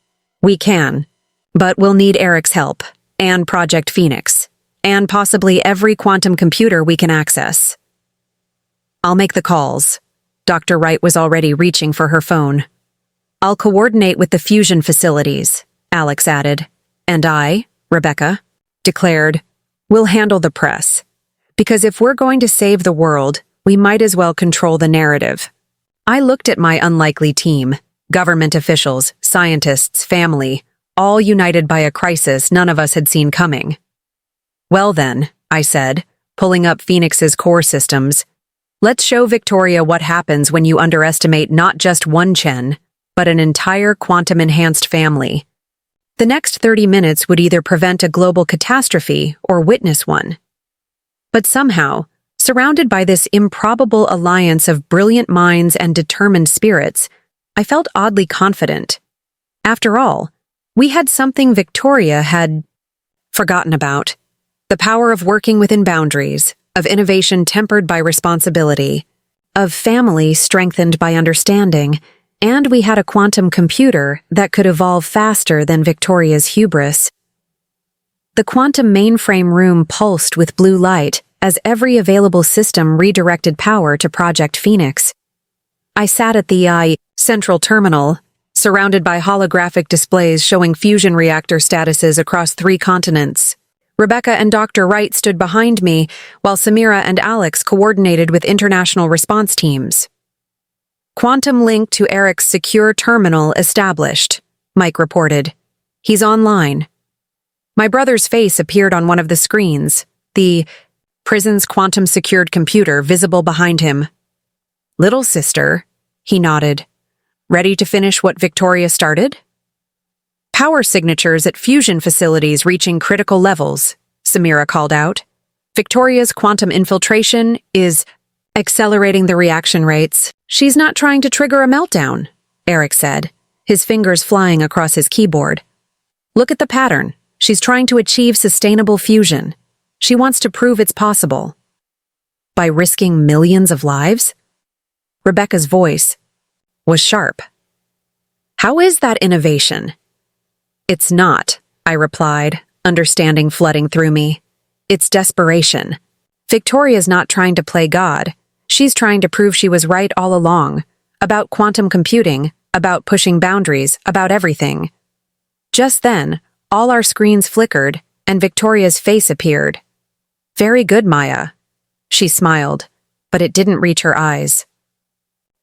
We can, but we'll need Eric's help, and Project Phoenix, and possibly every quantum computer we can access. I'll make the calls. Dr. Wright was already reaching for her phone. I'll coordinate with the fusion facilities, Alex added. And I, Rebecca, declared, we'll handle the press. Because if we're going to save the world, we might as well control the narrative. I looked at my unlikely team. Government officials, scientists, family, all united by a crisis none of us had seen coming. Well then, I said, pulling up Phoenix's core systems, let's show Victoria what happens when you underestimate not just one Chen, but an entire quantum-enhanced family. The next 30 minutes would either prevent a global catastrophe or witness one. But somehow, surrounded by this improbable alliance of brilliant minds and determined spirits, I felt oddly confident. After all, we had something Victoria had forgotten about. The power of working within boundaries, of innovation tempered by responsibility, of family strengthened by understanding, and we had a quantum computer that could evolve faster than Victoria's hubris. The quantum mainframe room pulsed with blue light as every available system redirected power to Project Phoenix. I sat at the central terminal, surrounded by holographic displays showing fusion reactor statuses across 3 continents. Rebecca and Dr. Wright stood behind me, while Samira and Alex coordinated with international response teams. Quantum link to Eric's secure terminal established, Mike reported. He's online. My brother's face appeared on one of the screens, the prison's quantum-secured computer visible behind him. Little sister, he nodded. Ready to finish what Victoria started? Power signatures at fusion facilities reaching critical levels, Samira called out. Victoria's quantum infiltration is accelerating the reaction rates. She's not trying to trigger a meltdown, Eric said, his fingers flying across his keyboard. Look at the pattern. She's trying to achieve sustainable fusion. She wants to prove it's possible. By risking millions of lives? Rebecca's voice was sharp. How is that innovation? It's not, I replied, understanding flooding through me. It's desperation. Victoria's not trying to play God. She's trying to prove she was right all along, about quantum computing, about pushing boundaries, about everything. Just then, all our screens flickered, and Victoria's face appeared. Very good, Maya. She smiled, but it didn't reach her eyes.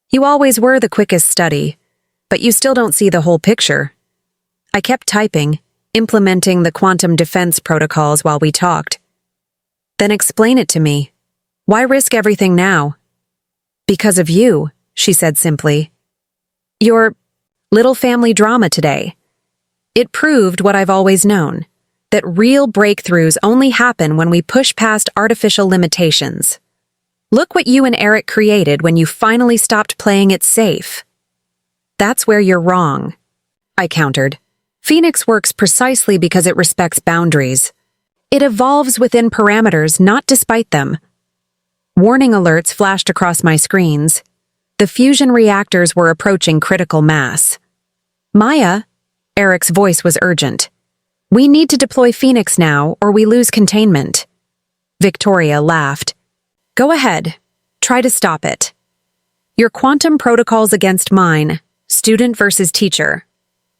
You always were the quickest study, but you still don't see the whole picture. I kept typing, implementing the quantum defense protocols while we talked. Then explain it to me. Why risk everything now? Because of you, she said simply. Your little family drama today. It proved what I've always known, that real breakthroughs only happen when we push past artificial limitations. Look what you and Eric created when you finally stopped playing it safe. That's where you're wrong, I countered. Phoenix works precisely because it respects boundaries. It evolves within parameters, not despite them. Warning alerts flashed across my screens. The fusion reactors were approaching critical mass. Maya, Eric's voice was urgent. We need to deploy Phoenix now, or we lose containment. Victoria laughed. Go ahead. Try to stop it. Your quantum protocols against mine. Student versus teacher.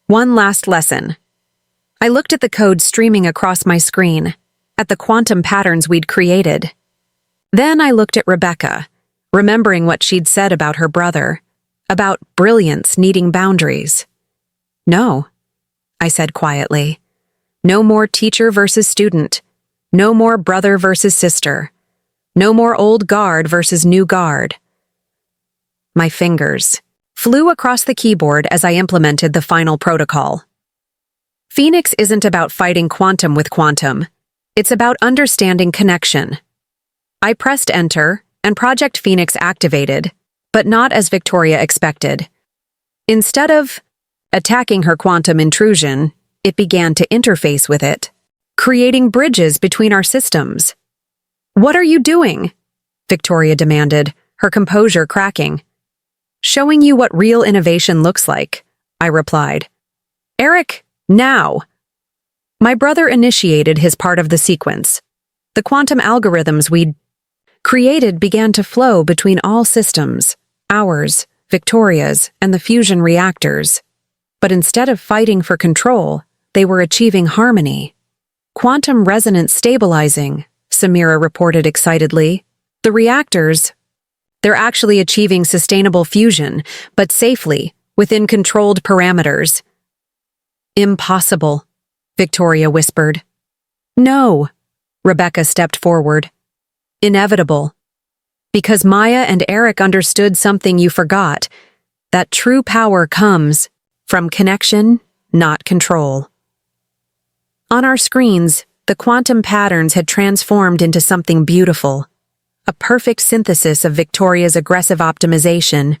One last lesson. I looked at the code streaming across my screen, at the quantum patterns we'd created. Then I looked at Rebecca, remembering what she'd said about her brother, about brilliance needing boundaries. No, I said quietly. No more teacher versus student. No more brother versus sister. No more old guard versus new guard. My fingers flew across the keyboard as I implemented the final protocol. Phoenix isn't about fighting quantum with quantum. It's about understanding connection. I pressed enter, and Project Phoenix activated, but not as Victoria expected. Instead of attacking her quantum intrusion, it began to interface with it, creating bridges between our systems. What are you doing? Victoria demanded, her composure cracking. Showing you what real innovation looks like, I replied. Eric, now! My brother initiated his part of the sequence. The quantum algorithms we'd created began to flow between all systems, ours, Victoria's, and the fusion reactors. But instead of fighting for control, they were achieving harmony. Quantum resonance stabilizing, Samira reported excitedly. The reactors, they're actually achieving sustainable fusion, but safely, within controlled parameters. Impossible, Victoria whispered. No, Rebecca stepped forward. Inevitable. Because Maya and Eric understood something you forgot, that true power comes from connection, not control. On our screens, the quantum patterns had transformed into something beautiful. A perfect synthesis of Victoria's aggressive optimization,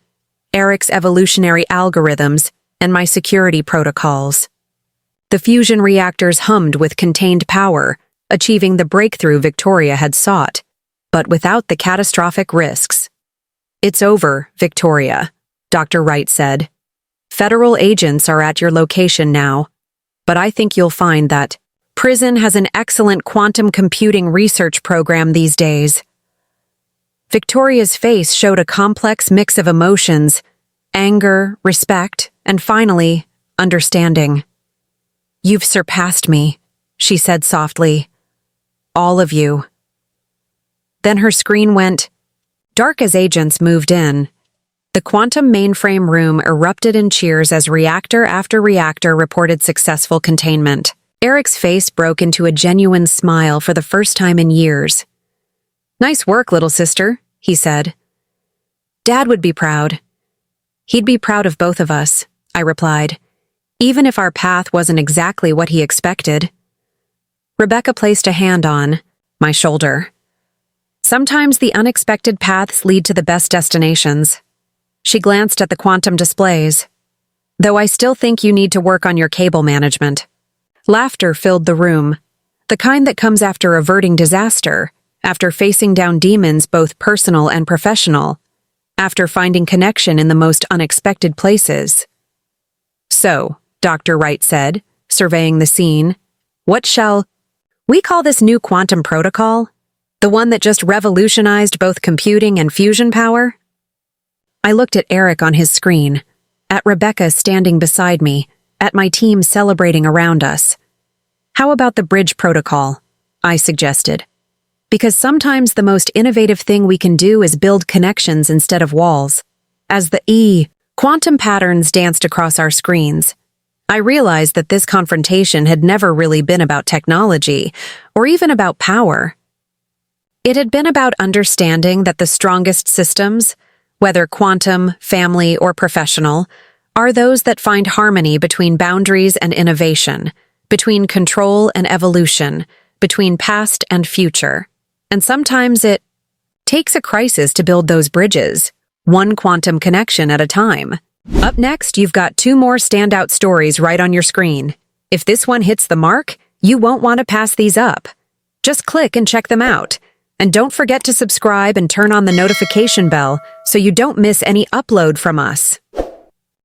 Eric's evolutionary algorithms, and my security protocols. The fusion reactors hummed with contained power, achieving the breakthrough Victoria had sought, but without the catastrophic risks. "It's over, Victoria," Dr. Wright said. "Federal agents are at your location now, but I think you'll find that prison has an excellent quantum computing research program these days." Victoria's face showed a complex mix of emotions: anger, respect, and finally, understanding. "You've surpassed me," she said softly. "All of you." Then her screen went dark as agents moved in. The quantum mainframe room erupted in cheers as reactor after reactor reported successful containment. Eric's face broke into a genuine smile for the first time in years. "Nice work, little sister," he said. "Dad would be proud." "He'd be proud of both of us," I replied, even if our path wasn't exactly what he expected. Rebecca placed a hand on my shoulder. "Sometimes the unexpected paths lead to the best destinations." She glanced at the quantum displays. "Though I still think you need to work on your cable management." Laughter filled the room, the kind that comes after averting disaster, after facing down demons both personal and professional, after finding connection in the most unexpected places. "So," Dr. Wright said, surveying the scene, "what shall we call this new quantum protocol? The one that just revolutionized both computing and fusion power?" I looked at Eric on his screen, at Rebecca standing beside me, at my team celebrating around us. "How about the bridge protocol?" I suggested. "Because sometimes the most innovative thing we can do is build connections instead of walls." As the quantum patterns danced across our screens, I realized that this confrontation had never really been about technology, or even about power. It had been about understanding that the strongest systems, whether quantum, family, or professional, are those that find harmony between boundaries and innovation, between control and evolution, between past and future. And sometimes it takes a crisis to build those bridges, one quantum connection at a time. Up next, you've got 2 more standout stories right on your screen. If this one hits the mark, you won't want to pass these up. Just click and check them out. And don't forget to subscribe and turn on the notification bell so you don't miss any upload from us.